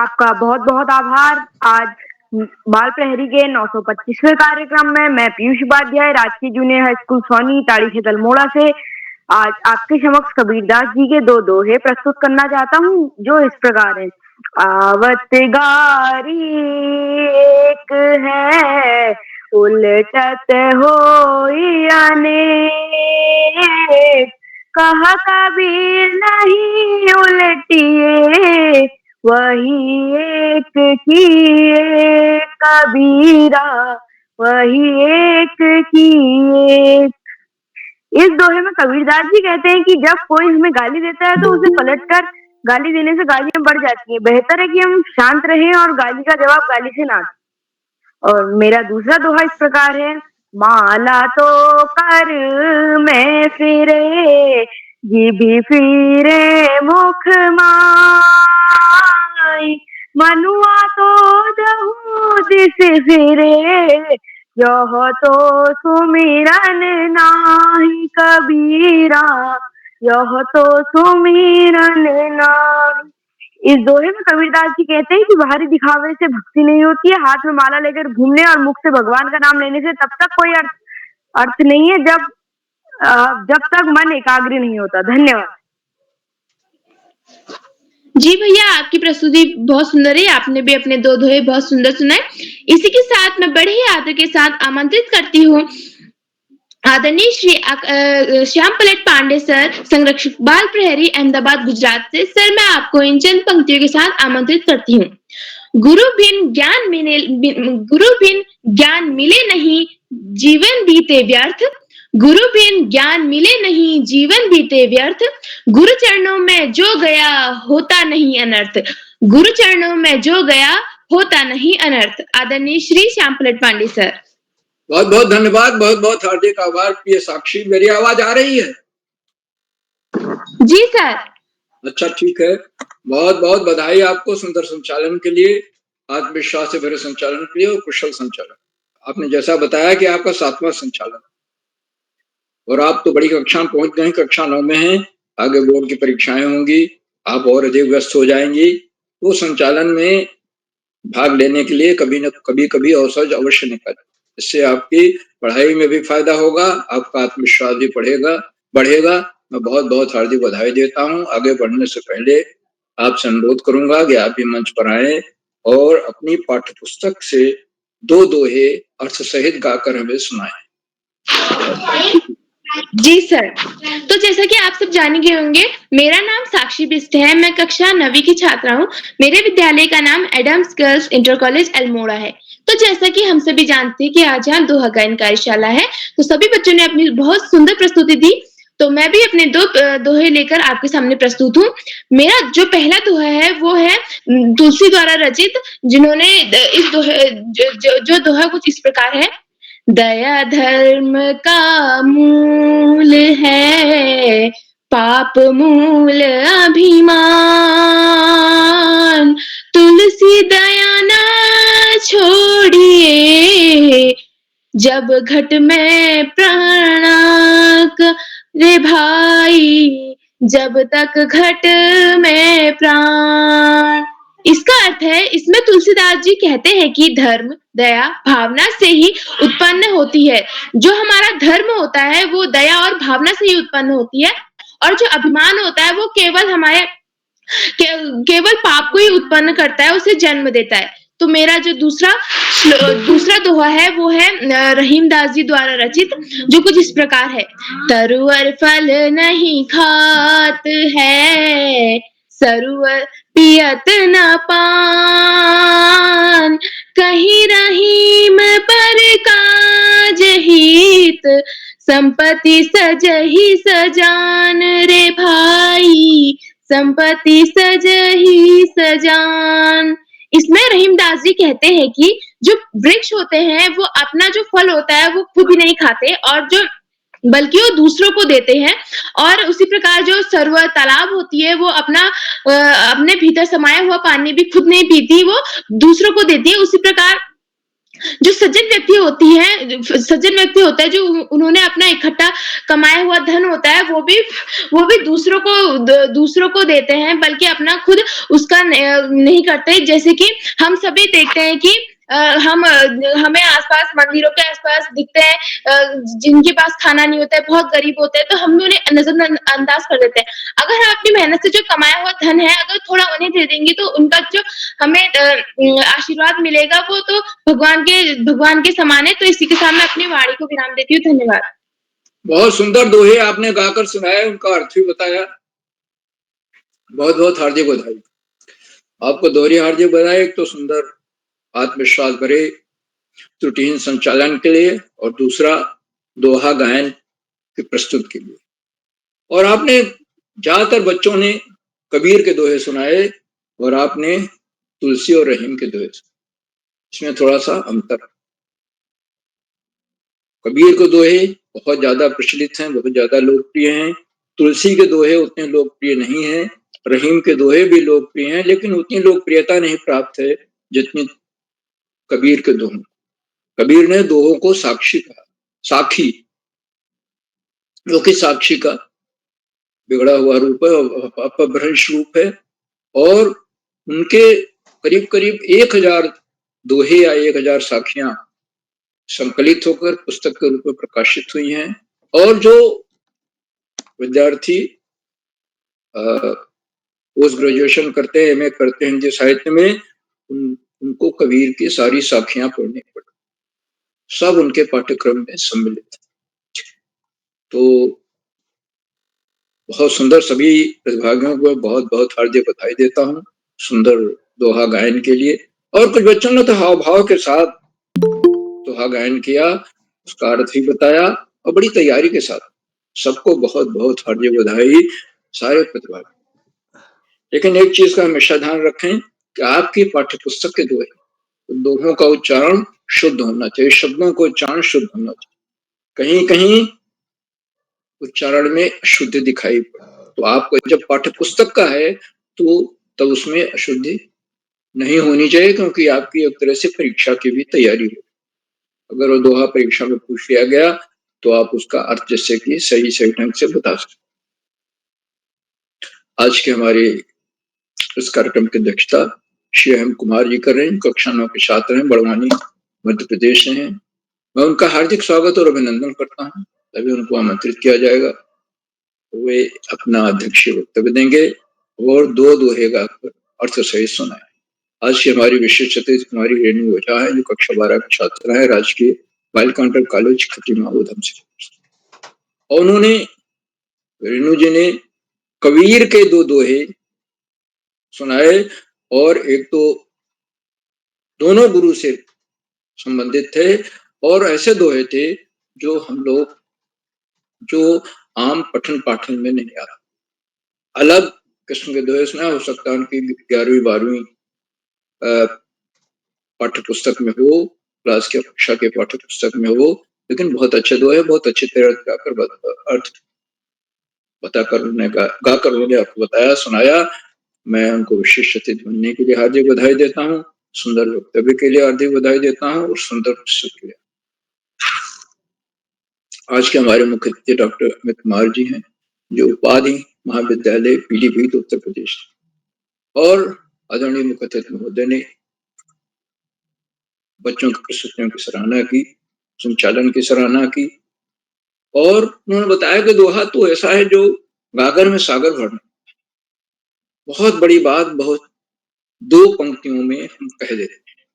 आपका बहुत बहुत आभार। आज बाल प्रहरी के 925वें कार्यक्रम में मैं पीयूष उपाध्याय, राजकीय junior high school Soni Tarikhet Almora से आज आपके समक्ष कबीरदास जी के 2 दोहे प्रस्तुत करना चाहता हूँ, जो इस प्रकार है। आवत गारी एक है, उलटत होई अनेक, कहा कबीर नहीं उलटिए, वही एक की एक कबीरा, वही एक की एक। इस दोहे में कबीरदास जी कहते हैं कि जब कोई हमें गाली देता है तो उसे पलटकर गाली देने से गालियां बढ़ जाती हैं। बेहतर है कि हम शांत रहें और गाली का जवाब गाली से ना दें। और मेरा दूसरा दोहा इस प्रकार है। माला तो कर में फिरे, जीभी फिरे मुख माई, मनुआ तो जहू दिस फिरे, यह तो सुमिरन नाही कबीरा, यह तो सुमिरन नाही। इस दोहे में कबीरदास जी कहते हैं कि बाहरी दिखावे से भक्ति नहीं होती है, हाथ में माला लेकर घूमने और मुख से भगवान का नाम लेने से तब तक कोई अर्थ नहीं है जब तक मन एकाग्र नहीं होता। धन्यवाद। जी भैया, आपकी प्रस्तुति बहुत सुंदर है। आपने भी अपने दो दोहे बहुत सुंदर सुनाए। इसी के साथ मैं बड़े ही आदर के साथ आमंत्रित करती हूँ आदरणीय श्री श्याम पलेट पांडे सर, संरक्षक बाल प्रहरी, अहमदाबाद, गुजरात से। सर, मैं आपको इन चंद पंक्तियों के साथ आमंत्रित करती हूँ। गुरु बिन ज्ञान मिले नहीं, जीवन बीते व्यर्थ। गुरु बिन ज्ञान मिले नहीं, जीवन बीते व्यर्थ। गुरु चरणों में जो गया होता नहीं अनर्थ। गुरु चरणों में जो गया होता नहीं अनर्थ। आदरणीय श्री श्याम पलेट पांडे सर। बहुत बहुत धन्यवाद, बहुत बहुत हार्दिक आभार। प्रिय साक्षी, मेरी आवाज आ रही है? जी सर। अच्छा, ठीक है। बहुत बहुत बधाई आपको सुंदर संचालन के लिए, आत्मविश्वास से भरे संचालन के लिए और कुशल संचालन। आपने जैसा बताया कि आपका 7वां संचालन और आप तो बड़ी कक्षा में पहुंच गए, कक्षा 9 में हैं। आगे बोर्ड की परीक्षाएं होंगी, आप और अधिक व्यस्त हो जाएंगी। तो संचालन में भाग लेने के लिए कभी न कभी अवसर अवश्य निकालें। इससे आपकी पढ़ाई में भी फायदा होगा, आपका आत्मविश्वास भी बढ़ेगा। मैं बहुत बहुत हार्दिक बधाई देता हूँ। आगे बढ़ने से पहले आपसे अनुरोध करूंगा कि आप भी मंच पर आए और अपनी पाठ्य पुस्तक से 2 दोहे अर्थ सहित गाकर हमें सुनाएं। जी सर। तो जैसा कि आप सब जान गए होंगे, मेरा नाम साक्षी बिष्ट है। मैं कक्षा 9वीं की छात्रा हूँ। मेरे विद्यालय का नाम Adams girls inter college Almora है। तो जैसा कि हम सभी जानते हैं कि आज यहाँ दोहा गायन कार्यशाला है, तो सभी बच्चों ने अपनी बहुत सुंदर प्रस्तुति दी। तो मैं भी अपने 2 दोहे लेकर आपके सामने प्रस्तुत हूँ। मेरा जो पहला दोहा है वो है तुलसी द्वारा रचित, जिन्होंने इस दोहे जो दोहा कुछ इस प्रकार है। दया धर्म का मूल है, पाप मूल अभिमान। तुलसी दया न छोड़िए, जब घट में प्राणक रे भाई, जब तक घट में प्राण। इसका अर्थ है, इसमें तुलसीदास जी कहते हैं कि धर्म दया भावना से ही उत्पन्न होती है। जो हमारा धर्म होता है वो दया और भावना से ही उत्पन्न होती है, और जो अभिमान होता है वो केवल पाप को ही उत्पन्न करता है, उसे जन्म देता है। तो मेरा जो दूसरा दोहा है वो है रहीमदास जी द्वारा रचित, जो कुछ इस प्रकार है। तरुअर फल नहीं खात है, सरुअर पियत न पान। कहीं रहीम पर काज हित, संपत्ति सजही सजान रे भाई, संपत्ति सजही सजान। इसमें रहीमदास जी कहते हैं कि जो वृक्ष होते हैं वो अपना जो फल होता है वो खुद ही नहीं खाते, और बल्कि वो दूसरों को देते हैं। और उसी प्रकार जो सरोवर तालाब होती है वो अपने भीतर समाया हुआ पानी भी खुद नहीं पीती, वो दूसरों को देती है। उसी प्रकार जो सज्जन व्यक्ति होता है, जो उन्होंने अपना इकट्ठा कमाया हुआ धन होता है, वो भी दूसरों को देते हैं, बल्कि अपना खुद उसका नहीं करते। जैसे कि हम सभी देखते हैं कि हमें आसपास मंदिरों के आसपास दिखते हैं जिनके पास खाना नहीं होता है, बहुत गरीब होते हैं, तो हम भी उन्हें नजरअंदाज कर देते हैं। अगर हम अपनी मेहनत से जो कमाया हुआ धन है अगर थोड़ा उन्हें दे देंगे तो उनका जो हमें आशीर्वाद मिलेगा वो तो भगवान के समान है। तो इसी के साथ मैं अपनी वाणी को विराम देती हूँ। धन्यवाद। बहुत सुंदर दोहे आपने गाकर सुनाया, उनका अर्थ भी बताया। बहुत बहुत हार्दिक बधाई आपको। दोहरी हार्दिक बधाई, एक तो सुंदर आत्मविश्वास भरे त्रुटिहीन संचालन के लिए, और दूसरा दोहा गायन की प्रस्तुत के लिए। और आपने ज्यादातर बच्चों ने कबीर के दोहे सुनाए और आपने तुलसी और रहीम के दोहे सुनाए। इसमें थोड़ा सा अंतर। कबीर के दोहे बहुत ज्यादा प्रचलित हैं, बहुत ज्यादा लोकप्रिय हैं। तुलसी के दोहे उतने लोकप्रिय नहीं हैं। रहीम के दोहे भी लोकप्रिय हैं, लेकिन उतनी लोकप्रियता नहीं प्राप्त है जितनी कबीर के दोहों। कबीर ने दोहों को साक्षी कहा, साखी, जो कि साक्षी का बिगड़ा हुआ रूप है, अपभ्रंश रूप है, और उनके करीब करीब 1000 दोहे या 1000 साखियां संकलित होकर पुस्तक के रूप में प्रकाशित हुई हैं। और जो विद्यार्थी पोस्ट ग्रेजुएशन करते हैं, एमए करते हैं हिंदी साहित्य में, उनको कबीर की सारी साखियां पढ़नी पड़ती, सब उनके पाठ्यक्रम में सम्मिलित। तो बहुत सुंदर, सभी प्रतिभागियों को बहुत बहुत हार्दिक बधाई देता हूँ सुंदर दोहा गायन के लिए। और कुछ बच्चों ने तो हाव भाव के साथ दोहा गायन किया, उसका अर्थ भी बताया और बड़ी तैयारी के साथ। सबको बहुत बहुत हार्दिक बधाई सारे प्रतिभागी। लेकिन एक चीज का हमेशा ध्यान रखें कि आपकी पाठ्य पुस्तक के दोहों का उच्चारण शुद्ध होना चाहिए, शब्दों का उच्चारण शुद्ध होना चाहिए। कहीं कहीं उच्चारण में अशुद्धि दिखाई पड़े तो आपको, जब पाठ्य पुस्तक का है तो तब उसमें अशुद्धि नहीं होनी चाहिए, क्योंकि आपकी एक तरह से परीक्षा की भी तैयारी हो। अगर वो दोहा परीक्षा में पूछ लिया गया तो आप उसका अर्थ जैसे कि सही सही ढंग से बता सकते। आज के हमारे इस कार्यक्रम की अध्यक्षता श्री हेम कुमार जी कर रहे हैं, कक्षा 9 के छात्र हैं, बड़वानी मध्य प्रदेश से हैं। मैं उनका हार्दिक स्वागत और अभिनंदन करता हूँ। तभी उनको आमंत्रित किया जाएगा, वे अपना अध्यक्षीय वक्तव्य देंगे और 2 दोहे गाकर अर्थ सहित सुनाए। आज की हमारी विशेष अतिथि कुमारी रेणु ओझा है, जो कक्षा 12 के छात्र है, राजकीय बालिका कॉलेज खटीमा उधम से। और उन्होंने, रेणु जी ने कबीर के 2 दोहे सुनाए, और एक तो दोनों गुरु से संबंधित थे, और ऐसे दोहे थे जो हम लोग, जो आम पठन पाठन में नहीं आता। अलग किस्म के दोहे सुना, हो सकता है उनकी 11वीं 12वीं पाठ्य पुस्तक में हो, क्लास के कक्षा के पाठ्य पुस्तक में हो, लेकिन बहुत अच्छे दोहे, बहुत अच्छी तरह गाकर अर्थ बताकर उन्होंने गाकर उन्होंने आपको बताया, सुनाया। मैं उनको विशेष अतिथि बनने के लिए हार्दिक बधाई देता हूँ, सुंदर वक्तव्य के लिए हार्दिक बधाई देता हूँ और सुंदर पुस्तक के लिए। आज के हमारे मुख्य अतिथि डॉक्टर अमित कुमार जी हैं, जो उपाधि महाविद्यालय पीलीभीत उत्तर प्रदेश, और आदरणीय मुख्य अतिथि महोदय ने बच्चों की प्रस्तुतियों की सराहना की, संचालन की सराहना की, और उन्होंने बताया कि दोहा तो ऐसा है जो गागर में सागर भरना। बहुत बड़ी बात बहुत 2 पंक्तियों में हम कह देते हैं।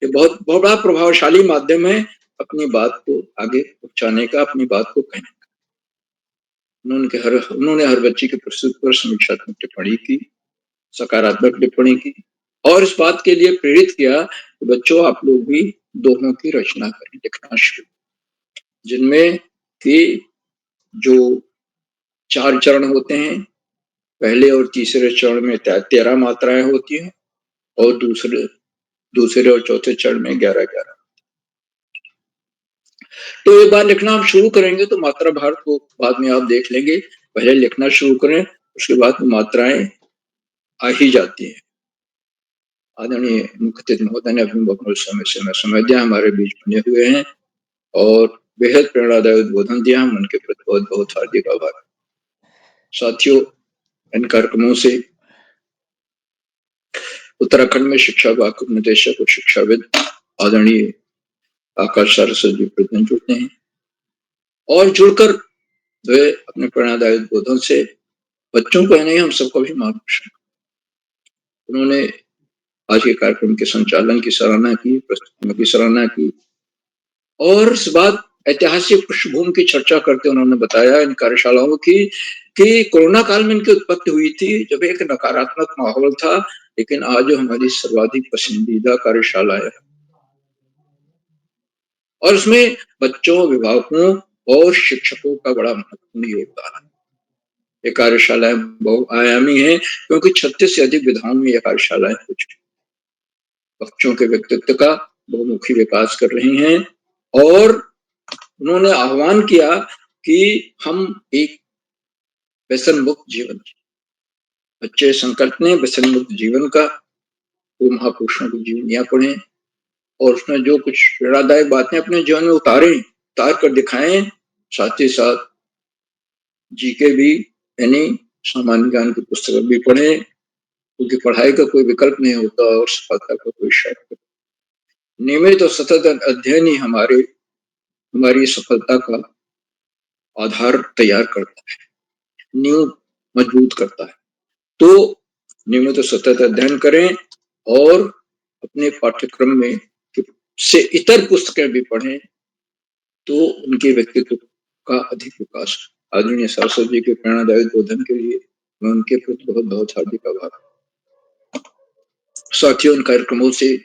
ये बहुत बड़ा प्रभावशाली माध्यम है अपनी बात को आगे पहुंचाने का, अपनी बात को कहने का। उन्होंने हर बच्चे की प्रस्तुति पर समीक्षात्मक टिप्पणी की, सकारात्मक टिप्पणी की, और इस बात के लिए प्रेरित किया कि बच्चों आप लोग भी दोहों की रचना करें, लिखना शुरू, जिनमें कि जो 4 चरण होते हैं, पहले और तीसरे चरण में 13 मात्राएं होती हैं, और दूसरे और चौथे चरण में 11-11। तो एक बार लिखना आप शुरू करेंगे तो मात्रा भार को बाद में आप देख लेंगे, पहले लिखना शुरू करें, उसके बाद मात्राएं आ ही जाती हैं। आदरणीय मुख्य अतिथि महोदय ने अपने बहुत समय दिया, हमारे बीच बने हुए हैं और बेहद प्रेरणादायक उद्बोधन दिया। हम उनके प्रति बहुत बहुत हार्दिक आभार। साथियों, इन कार्यक्रमों से उत्तराखंड में शिक्षा विभाग के निदेशक और शिक्षाविद आदरणीय आकाश सारस्वत जी प्रतिदिन जुड़ते हैं, और जुड़कर वे अपने प्रेरणादायक उद्बोधन से बच्चों को नहीं, हम सबको भी मार्गदर्शन। उन्होंने आज के कार्यक्रम के संचालन की सराहना की, प्रस्तुतियों की सराहना की, और इस बात ऐतिहासिक पृष्ठभूमि की चर्चा करते उन्होंने बताया इन कार्यशालाओं की कि कोरोना काल में इनकी उत्पत्ति हुई थी जब एक नकारात्मक माहौल था, लेकिन आज हमारी सर्वाधिक पसंदीदा कार्यशाला है, और उसमें बच्चों, अभिभावकों और शिक्षकों का बड़ा महत्वपूर्ण योगदान है। ये कार्यशालाएं बहुआयामी है, क्योंकि 36 से अधिक विधाओं में ये कार्यशालाएं हो चुकी, बच्चों के व्यक्तित्व का बहुमुखी विकास कर रही हैं। और उन्होंने आह्वान किया कि हम एक व्यसन मुक्त जीवन, बच्चे संकल्प ने व्यसन मुक्त जीवन का, वो महापुरुषों की जीवनियां पढ़ें, और उसमें जो कुछ प्रेरणादायक बातें अपने जीवन में उतार कर दिखाएं, साथ ही साथ जीके भी, यानी सामान्य ज्ञान की पुस्तक भी पढ़ें, क्योंकि पढ़ाई का कोई विकल्प नहीं होता और सफलता का कोई शर्त। नियमित और सतत अध्ययन ही हमारी सफलता का आधार तैयार करता है, नींव मजबूत करता है। तो नियमित और सतत अध्ययन करें और अपने पाठ्यक्रम में से इतर पुस्तकें भी पढ़ें, तो उनके व्यक्तित्व का अधिक विकास। आदरणीय सरस्वती जी के प्रेरणादायक बोधन के लिए मैं उनके प्रति बहुत बहुत हार्दिक आभार। साथियों, इन कार्यक्रमों से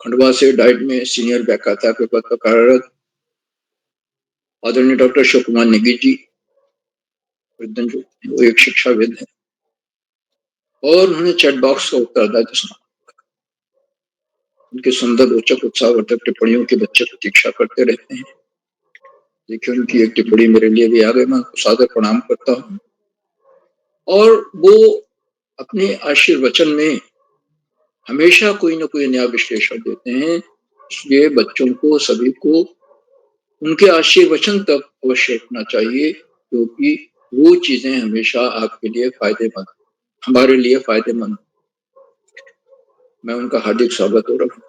खंडवा से डाइट में सीनियर व्याख्याता के पद पर कार्यरत आदरणीय डॉक्टर शिव कुमार नेगी जी, वो एक शिक्षाविद है और उन्होंने चैट बॉक्स का उत्तरदायित्व संभाला। उनके सुंदर, रोचक, उत्साहवर्धक टिप्पणियों के बच्चे प्रतीक्षा करते रहते हैं। देखिए, उनकी एक टिप्पणी मेरे लिए भी आ गई, मैं उनको सादर प्रणाम करता हूँ। और वो अपने आशीर्वचन में हमेशा कोई ना कोई नया विश्लेषण देते हैं, इसलिए बच्चों को, सभी को उनके आशीर्वचन तक अवश्य रखना चाहिए, क्योंकि वो चीजें हमेशा आपके लिए फायदेमंद, हमारे लिए फायदेमंद। मैं उनका हार्दिक स्वागत हो रहा हूँ।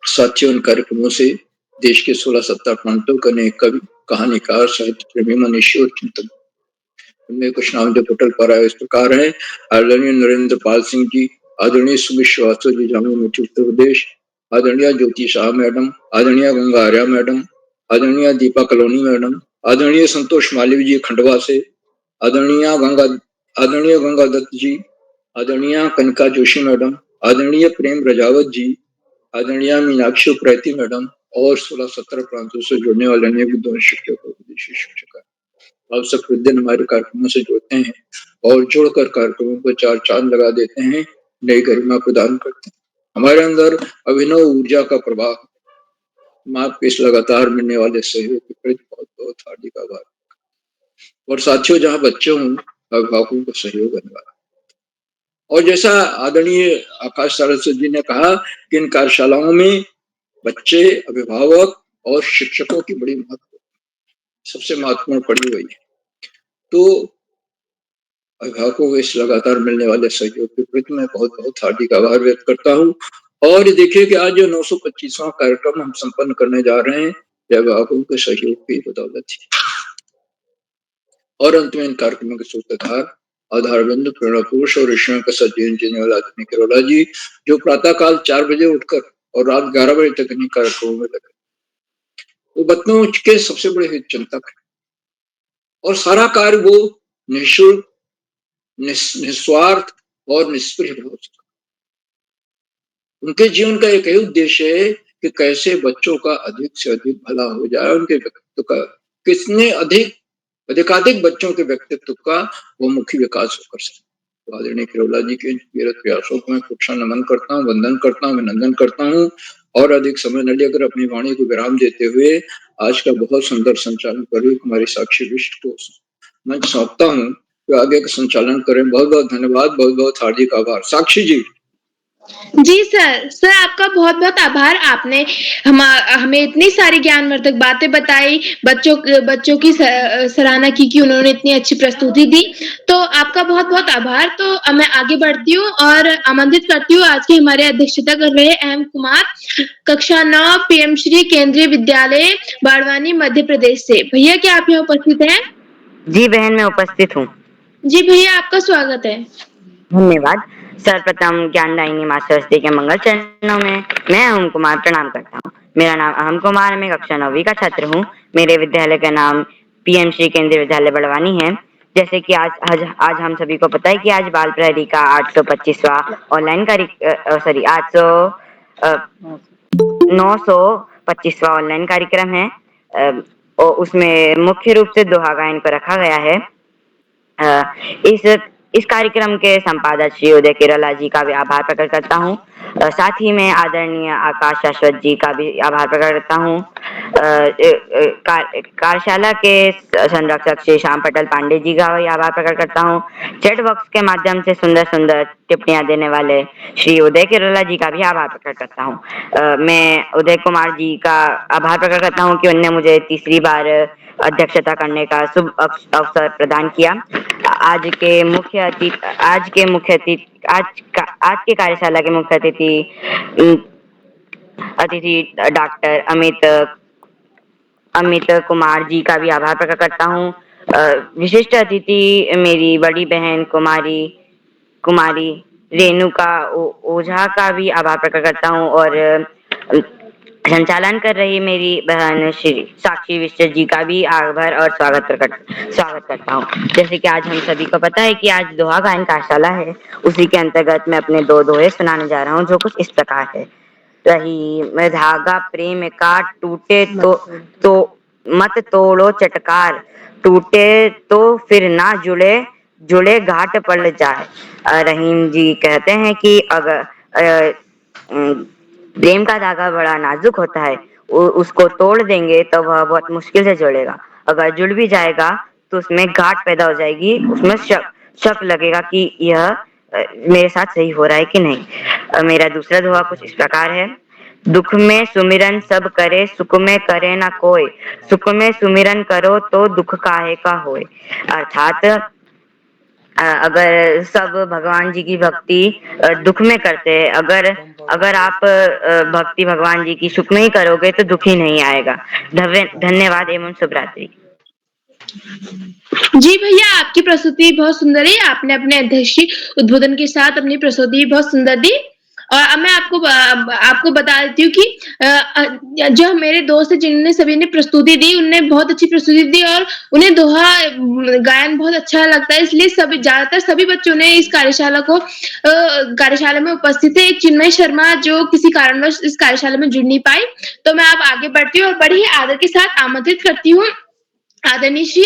साथियों, उन कार्यक्रमों से देश के 16-17 प्रांतों के अनेक कवि, कहानीकार, साहित्य प्रेमी, मनीषी और चिंतक, उनमें कुछ नाम जो पटल पर आए इस प्रकार हैं। आदरणीय नरेंद्र पाल सिंह जी, आदरणीय सुमित श्रीवास्तव जी, जामुन मिट्टी, उत्तर प्रदेश, आदरणीय ज्योति शाह मैडम, आदरणीय गंगा आर्या मैडम, आदरणीय दीपा कलोनी मैडम, आदरणीय संतोष मालवी जी खंडवा से, आदरणीय गंगा दत्त जी, आदरणीय कनिका जोशी मैडम, आदरणीय प्रेम रजावत जी, आदरणीय मीनाक्षी उप्रेती मैडम और 16-17 प्रांतों से जुड़ने वाले अनेक विद्वान शिक्षक और विदेशी शिक्षक। आप सब प्रतिदिन हमारे कार्यक्रमों से जुड़ते हैं और जोड़कर कार्यक्रमों पर 4 चांद लगा देते हैं, नई गरिमा प्रदान करते हैं। हमारे अंदर अभिनव ऊर्जा का प्रवाह। मैं आपके इस लगातार मिलने वाले सहयोग के प्रति बहुत बहुत हार्दिक आभार। और साथियों, जहाँ बच्चे हों, अभिभावकों का सहयोग अनिवार्य। और जैसा आदरणीय आकाश सरस्वती जी ने कहा कि इन कार्यशालाओं में बच्चे, अभिभावक और शिक्षकों की बड़ी सबसे महत्वपूर्ण पड़ी हुई है। तो अभिभावकों को इस लगातार मिलने वाले सहयोग के प्रति मैं बहुत बहुत हार्दिक आभार व्यक्त करता हूँ। और देखिए कि आज जो 925वां कार्यक्रम हम संपन्न करने जा रहे हैं, यह अभिभावकों के सहयोग की बदौलत है। और अंत में इन कार्यक्रमों के सूत्रधार, आधार बिंदु, प्रेरणा पुरुष और ऋषियों का सजीवन जीने वाला आदमी किरोला जी, जो प्रातःकाल 4 बजे उठकर और रात 11 बजे तक इन कार्यक्रमों में लगे। वो बच्चों के सबसे बड़े हित चिंतक है और सारा कार्य वो निःशुल्क, निस्वार्थ और निष्पृह भाव से। उनके जीवन का एक ही उद्देश्य है कि कैसे बच्चों का अधिक से अधिक भला हो जाए, उनके व्यक्तित्व का कितने अधिकाधिक बच्चों के व्यक्तित्व का वो मुख्य विकास कर सके। आदरणीय किरोला जी के वीरत प्रयासों को मैं कुछ नमन करता हूँ, वंदन करता हूँ, अभिनंदन करता हूँ। और अधिक समय न लेकर अपनी वाणी को विराम देते हुए आज का बहुत सुंदर संचालन कर हमारी साक्षी विष्ट को मैं सौंपता हूँ, तो आगे का संचालन करें। बहुत बहुत धन्यवाद, बहुत बहुत हार्दिक आभार। साक्षी जी। जी सर, आपका बहुत बहुत आभार। आपने हमें इतनी सारी ज्ञानवर्धक बातें बताई, बच्चों की सराहना की कि उन्होंने इतनी अच्छी प्रस्तुति दी, तो आपका बहुत बहुत आभार। तो मैं आगे बढ़ती हूँ और आमंत्रित करती हूँ आज के हमारे अध्यक्षता कर रहे एम कुमार, कक्षा 9 पीएम श्री केंद्रीय विद्यालय बाड़वानी मध्य प्रदेश से। भैया, क्या आप यहाँ उपस्थित हैं? जी बहन, मैं उपस्थित हूँ। जी भैया, आपका स्वागत है। धन्यवाद। सर्वप्रथम ज्ञानदायिनी माँ सरस्वती के मंगल चरणों में मैं ओम कुमार प्रणाम करता हूँ। मेरा नाम अहम कुमार है, मैं कक्षा 9वीं का छात्र हूँ। मेरे विद्यालय का नाम पीएम श्री केंद्रीय विद्यालय बड़वानी है। जैसे कि आज हम सभी को पता है कि आज बाल प्रहरी का 825वां ऑनलाइन 925वां ऑनलाइन कार्यक्रम है और उसमें मुख्य रूप से दोहा गायन को रखा गया है। इस कार्यक्रम के संपादक श्री उदय किरोला जी का भी आभार प्रकट करता हूँ। साथ ही मैं आदरणीय आकाश शाश्वत जी का भी आभार प्रकट करता हूँ। कार्यशाला के संरक्षक श्री श्याम पटेल पांडे जी का भी आभार प्रकट करता हूँ। चैट बॉक्स के माध्यम से सुंदर सुंदर टिप्पणियां देने वाले श्री उदय किरोला जी का भी आभार प्रकट करता हूँ। मैं उदय कुमार जी का आभार प्रकट करता हूँ कि उन्होंने मुझे तीसरी बार अध्यक्षता करने का शुभ अवसर प्रदान किया। आज के कार्यशाला के मुख्य अतिथि डॉक्टर अमित कुमार जी का भी आभार प्रकट करता हूँ। विशिष्ट अतिथि मेरी बड़ी बहन कुमारी रेणुका ओझा का भी आभार प्रकट करता हूँ और संचालन कर रही मेरी बहन श्री साक्षी विश्व जी का भी आभार और स्वागत करता हूँ। जैसे कि आज हम सभी को पता है कि आज दोहा गायन कार्यशाला है, उसी के अंतर्गत मैं अपने 2 दोहे सुनाने जा रहा हूँ जो कुछ इस प्रकार है। रही मैं धागा प्रेम का टूटे तो मत तोड़ो चटकार, टूटे तो फिर ना जुड़े घाट पड़ जाए। रहीम जी कहते हैं कि अगर प्रेम का धागा बड़ा नाजुक होता है, उसको तोड़ देंगे तो वह बहुत मुश्किल से जुड़ेगा। अगर जुड़ भी जाएगा तो उसमें गांठ पैदा हो जाएगी, उसमें शक लगेगा कि यह मेरे साथ सही हो रहा है कि नहीं। मेरा दूसरा दोहा कुछ इस प्रकार है। दुख में सुमिरन सब करे, सुख में करे ना कोई, सुख में सुमिरन करो तो दुख काहे का होए। अर्थात अगर सब भगवान जी की भक्ति दुख में करते हैं, अगर आप भक्ति भगवान जी की सुख में ही करोगे तो दुख ही नहीं आएगा। धन्यवाद एवं शुभ रात्रि। जी भैया, आपकी प्रस्तुति बहुत सुंदर है। आपने अपने अध्यक्षीय उद्बोधन के साथ अपनी प्रस्तुति बहुत सुंदर दी। और अब मैं आपको बता देती हूँ कि जो मेरे दोस्त हैं जिन्होंने सभी ने प्रस्तुति दी, उन्होंने बहुत अच्छी प्रस्तुति दी और उन्हें दोहा गायन बहुत अच्छा लगता है, इसलिए ज्यादातर सभी बच्चों ने इस कार्यशाला में उपस्थित है। एक चिन्मय शर्मा जो किसी कारणवश इस कार्यशाला में जुड़ नहीं पाई, तो मैं अब आगे बढ़ती हूँ और बड़े ही आदर के साथ आमंत्रित करती हूँ आदरणीय श्री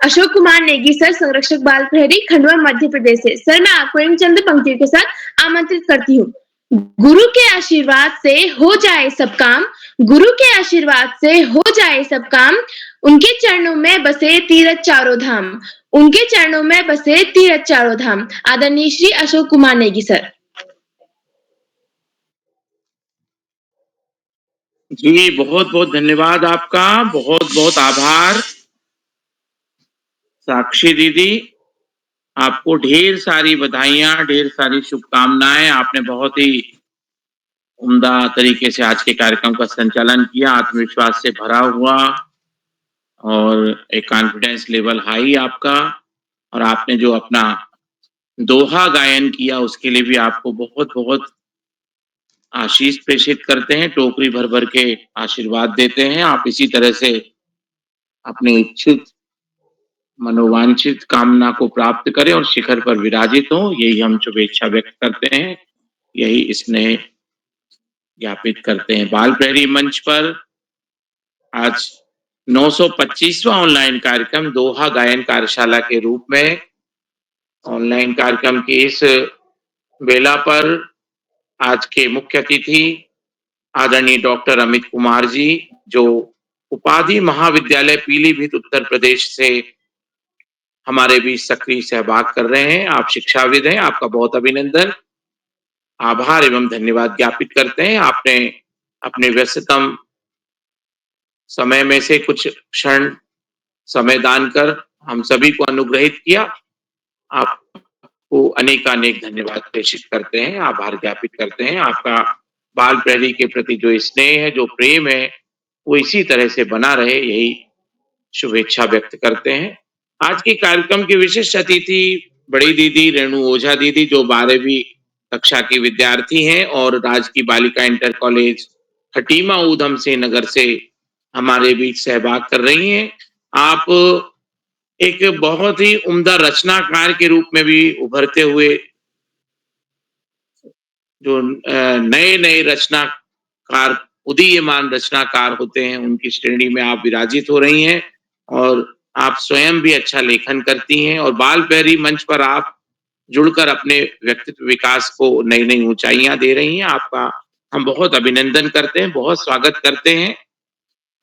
अशोक कुमार नेगी सर, संरक्षक बाल प्रहरी, खंडवा मध्य प्रदेश से। सर, मैं आपको इन चंद पंक्तियों के साथ आमंत्रित करती हूँ। गुरु के आशीर्वाद से हो जाए सब काम, गुरु के आशीर्वाद से हो जाए सब काम, उनके चरणों में बसे तीरथ चारों धाम, उनके चरणों में बसे तीरथ चारों धाम। आदरणीय श्री अशोक कुमार नेगी सर। जी, बहुत बहुत धन्यवाद आपका, बहुत बहुत आभार साक्षी दीदी। आपको ढेर सारी बधाइयां, ढेर सारी शुभकामनाएं। आपने बहुत ही उम्दा तरीके से आज के कार्यक्रम का संचालन किया, आत्मविश्वास से भरा हुआ और एक कॉन्फिडेंस लेवल हाई आपका। और आपने जो अपना दोहा गायन किया उसके लिए भी आपको बहुत बहुत आशीष प्रेषित करते हैं, टोकरी भर भर के आशीर्वाद देते हैं। आप इसी तरह से अपने इच्छित मनोवांछित कामना को प्राप्त करें और शिखर पर विराजित हो, यही हम शुभेच्छा व्यक्त करते हैं, यही स्नेह ज्ञापित करते हैं। बाल प्रहरी मंच पर आज 925वां ऑनलाइन कार्यक्रम दोहा गायन कार्यशाला के रूप में ऑनलाइन कार्यक्रम की इस बेला पर आज के मुख्य अतिथि आदरणीय डॉक्टर अमित कुमार जी, जो उपाधि महाविद्यालय पीलीभीत उत्तर प्रदेश से हमारे बीच सक्रिय सहभाग कर रहे हैं। आप शिक्षाविद हैं, आपका बहुत अभिनंदन, आभार एवं धन्यवाद ज्ञापित करते हैं। आपने अपने व्यस्ततम समय में से कुछ क्षण समय दान कर हम सभी को अनुग्रहित किया। आपको अनेकानेक धन्यवाद प्रेषित करते हैं, आभार ज्ञापित करते हैं। आपका बाल प्रहरी के प्रति जो स्नेह है, जो प्रेम है, वो इसी तरह से बना रहे, यही शुभेच्छा व्यक्त करते हैं। आज के कार्यक्रम की विशिष्ट अतिथि बड़ी दीदी रेणु ओझा दीदी, जो 12वीं कक्षा की विद्यार्थी हैं और राजकीय बालिका इंटर कॉलेज खटीमा ऊधम सिंह नगर से हमारे बीच सहभाग कर रही हैं। आप एक बहुत ही उम्दा रचनाकार के रूप में भी उभरते हुए, जो नए नए रचनाकार, उदीयमान रचनाकार होते हैं, उनकी श्रेणी में आप विराजित हो रही हैं और आप स्वयं भी अच्छा लेखन करती हैं और बाल प्रहरी मंच पर आप जुड़कर अपने व्यक्तित्व विकास को नई नई ऊंचाइयां दे रही हैं। आपका हम बहुत अभिनंदन करते हैं, बहुत स्वागत करते हैं।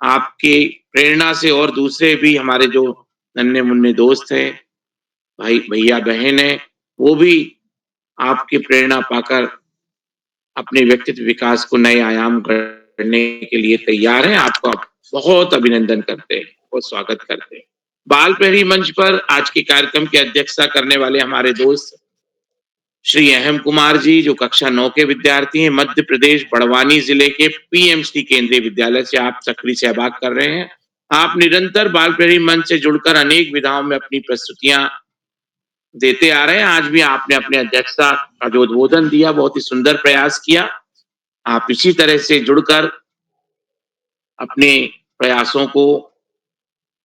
आपके प्रेरणा से और दूसरे भी हमारे जो नन्हे मुन्ने दोस्त हैं, भाई भैया बहन हैं, वो भी आपकी प्रेरणा पाकर अपने व्यक्तित्व विकास को नए आयाम करने के लिए तैयार हैं। आपका बहुत अभिनंदन करते हैं, बहुत स्वागत करते हैं। बाल प्रहरी मंच पर आज के कार्यक्रम की अध्यक्षता करने वाले हमारे दोस्त श्री अहम कुमार जी, जो कक्षा 9 के विद्यार्थी हैं, मध्य प्रदेश बड़वानी जिले के पीएमसी केंद्रीय विद्यालय से आप सक्रिय सहभाग कर रहे हैं। आप निरंतर बाल प्रहरी मंच से जुड़कर अनेक विधाओं में अपनी प्रस्तुतियां देते आ रहे हैं। आज भी आपने अपने अध्यक्षता का जो उद्बोधन दिया, बहुत ही सुंदर प्रयास किया। आप इसी तरह से जुड़कर अपने प्रयासों को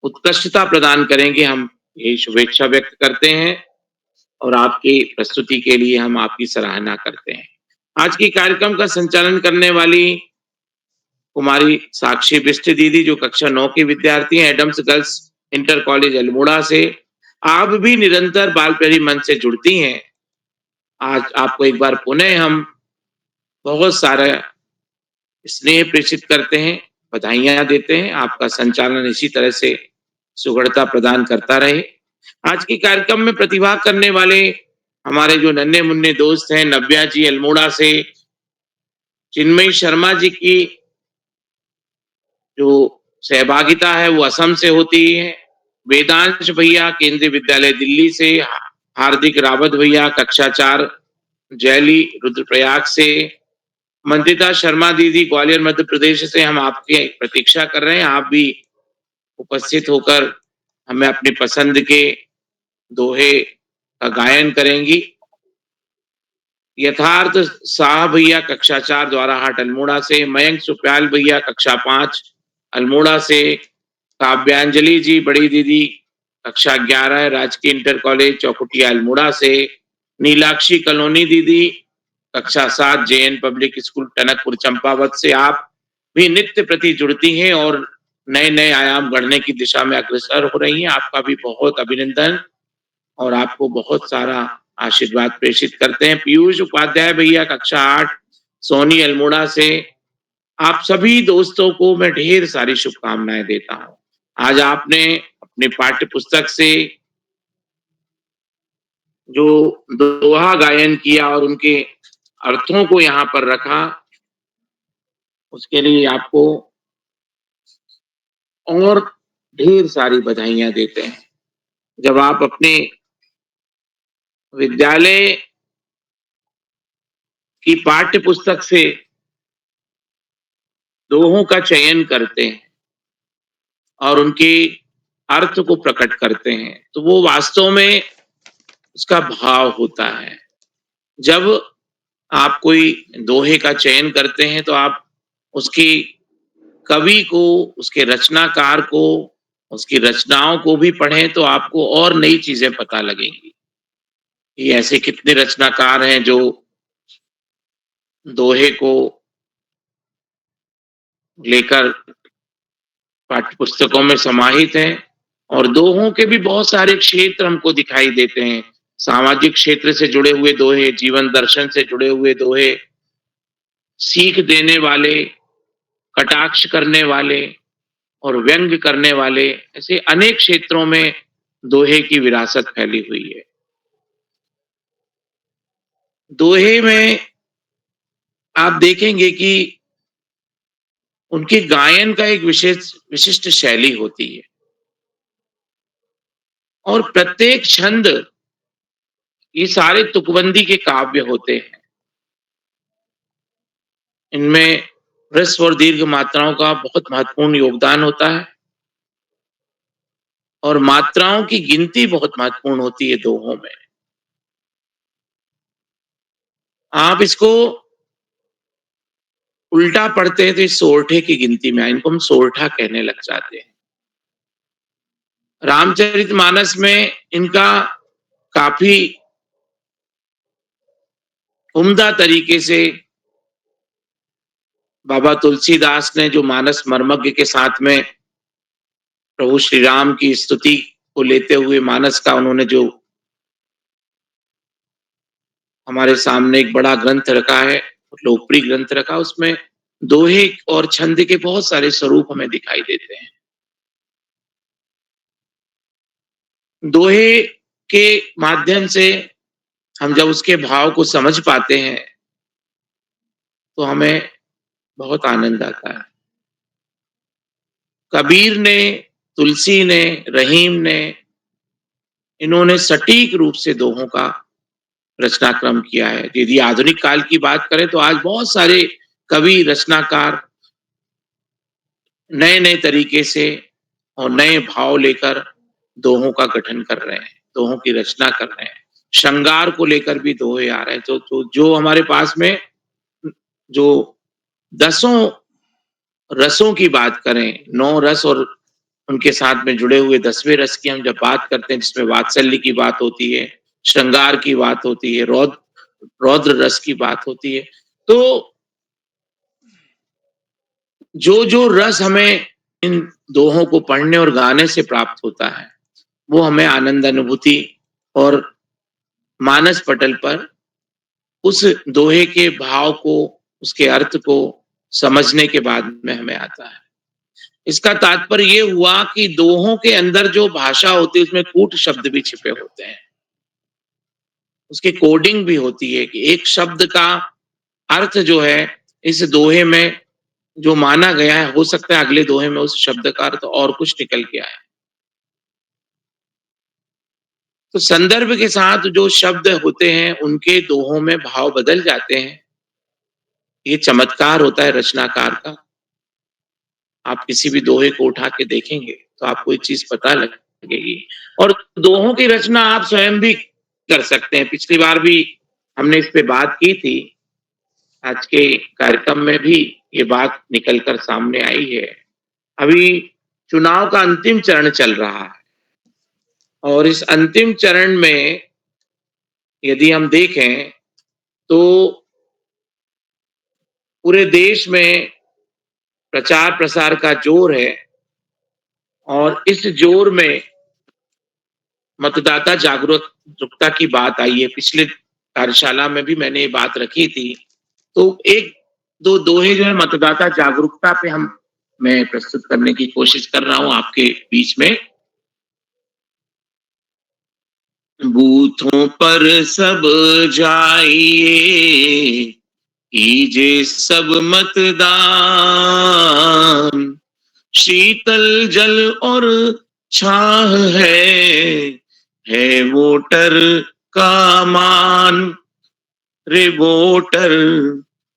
उत्कृष्टता प्रदान करेंगे, हम यही शुभेच्छा व्यक्त करते हैं और आपकी प्रस्तुति के लिए हम आपकी सराहना करते हैं। आज के कार्यक्रम का संचालन करने वाली कुमारी साक्षी बिष्ट दीदी, जो कक्षा 9 के विद्यार्थी हैं, Adams girls inter college Almora से, आप भी निरंतर बाल प्रहरी मंच से जुड़ती हैं। आज आपको एक बार पुनः हम बहुत सारा स्नेह प्रेषित करते हैं, बधाइयां देते हैं। आपका संचालन इसी तरह से सुगढ़ता प्रदान करता रहे। आज के कार्यक्रम में प्रतिभाग करने वाले हमारे जो नन्हे मुन्ने दोस्त हैं, नव्या जी अल्मोड़ा से, चिन्मयी शर्मा जी की जो सहभागिता है वो असम से होती है, वेदांश भैया केंद्रीय विद्यालय दिल्ली से, हार्दिक रावत भैया कक्षा 4 जैली रुद्रप्रयाग से, मंत्रिता शर्मा दीदी ग्वालियर मध्य प्रदेश से हम आपकी प्रतीक्षा कर रहे हैं। आप भी उपस्थित होकर हमें अपनी पसंद के दोहे का गायन करेंगी। यथार्थ शाह भैया कक्षा 4 द्वाराहाट अल्मोड़ा से, मयंक सुप्याल भैया कक्षा 5 अल्मोड़ा से, काव्यांजलि जी बड़ी दीदी कक्षा 11 राजकीय इंटर कॉलेज चौकुटिया अल्मोड़ा से, नीलाक्षी कलोनी दीदी कक्षा 7 JN public school Tanakpur Champawat से, आप भी नित्य प्रति जुड़ती हैं और नए नए आयाम गढ़ने की दिशा में अग्रसर हो रही हैं। आपका भी बहुत अभिनंदन और आपको बहुत सारा आशीर्वाद प्रेषित करते हैं। पीयूष उपाध्याय भैया कक्षा 8 सोनी अल्मोड़ा से, आप सभी दोस्तों को मैं ढेर सारी शुभकामनाएं देता हूं। आज आपने अपने पाठ्य पुस्तक से जो दोहा गायन किया और उनके अर्थों को यहाँ पर रखा, उसके लिए आपको और ढेर सारी बधाइयां देते हैं। जब आप अपने विद्यालय की पाठ्य पुस्तक से दोहों का चयन करते हैं और उनके अर्थ को प्रकट करते हैं, तो वो वास्तव में उसका भाव होता है। जब आप कोई दोहे का चयन करते हैं तो आप उसकी कवि को, उसके रचनाकार को, उसकी रचनाओं को भी पढ़ें तो आपको और नई चीजें पता लगेंगी। ये ऐसे कितने रचनाकार हैं जो दोहे को लेकर पाठ्य पुस्तकों में समाहित हैं, और दोहों के भी बहुत सारे क्षेत्र हमको दिखाई देते हैं। सामाजिक क्षेत्र से जुड़े हुए दोहे, जीवन दर्शन से जुड़े हुए दोहे, सीख देने वाले, कटाक्ष करने वाले और व्यंग करने वाले, ऐसे अनेक क्षेत्रों में दोहे की विरासत फैली हुई है। दोहे में आप देखेंगे कि उनके गायन का एक विशिष्ट शैली होती है और प्रत्येक छंद, ये सारे तुकबंदी के काव्य होते हैं। इनमें ह्रस्व और दीर्घ मात्राओं का बहुत महत्वपूर्ण योगदान होता है और मात्राओं की गिनती बहुत महत्वपूर्ण होती है दोहों में। आप इसको उल्टा पढ़ते हैं तो इस सोरठे की गिनती में, इनको हम सोरठा कहने लग जाते हैं। रामचरितमानस में इनका काफी उम्दा तरीके से बाबा तुलसीदास ने जो मानस मर्मज्ञ के साथ में प्रभु श्री राम की स्तुति को लेते हुए मानस का उन्होंने जो हमारे सामने एक बड़ा ग्रंथ रखा है, लोकप्रिय ग्रंथ रखा, उसमें दोहे और छंद के बहुत सारे स्वरूप हमें दिखाई देते हैं। दोहे के माध्यम से हम जब उसके भाव को समझ पाते हैं तो हमें बहुत आनंद आता है। कबीर ने, तुलसी ने, रहीम ने, इन्होंने सटीक रूप से दोहों का रचनाक्रम किया है। यदि आधुनिक काल की बात करें तो आज बहुत सारे कवि, रचनाकार नए नए तरीके से और नए भाव लेकर दोहों का गठन कर रहे हैं, दोहों की रचना कर रहे हैं। श्रृंगार को लेकर भी दोहे आ रहे हैं। तो जो हमारे पास में जो 10 रसों की बात करें, 9 रस और उनके साथ में जुड़े हुए 10वें रस की हम जब बात करते हैं, जिसमें वात्सल्य की बात होती है, श्रृंगार की बात होती है, रौद्र रस की बात होती है, तो जो रस हमें इन दोहों को पढ़ने और गाने से प्राप्त होता है, वो हमें आनंद अनुभूति और मानस पटल पर उस दोहे के भाव को, उसके अर्थ को समझने के बाद में हमें आता है। इसका तात्पर्य ये हुआ कि दोहों के अंदर जो भाषा होती है उसमें कूट शब्द भी छिपे होते हैं, उसकी कोडिंग भी होती है कि एक शब्द का अर्थ जो है इस दोहे में जो माना गया है, हो सकता है अगले दोहे में उस शब्द का अर्थ और कुछ निकल के आए। तो संदर्भ के साथ जो शब्द होते हैं उनके दोहों में भाव बदल जाते हैं। ये चमत्कार होता है रचनाकार का। आप किसी भी दोहे को उठा के देखेंगे तो आपको एक चीज पता लगेगी। और दोहों की रचना आप स्वयं भी कर सकते हैं। पिछली बार भी हमने इस पे बात की थी, आज के कार्यक्रम में भी ये बात निकलकर सामने आई है। अभी चुनाव का अंतिम चरण चल रहा है और इस अंतिम चरण में यदि हम देखें तो पूरे देश में प्रचार प्रसार का जोर है और इस जोर में मतदाता जागरूकता की बात आई है। पिछले कार्यशाला में भी मैंने ये बात रखी थी। तो एक दो दोहे जो है मतदाता जागरूकता पे मैं प्रस्तुत करने की कोशिश कर रहा हूं आपके बीच में। बूथों पर सब जाइए, कीजिए सब मतदान, शीतल जल और छाह है वोटर का मान, रे वोटर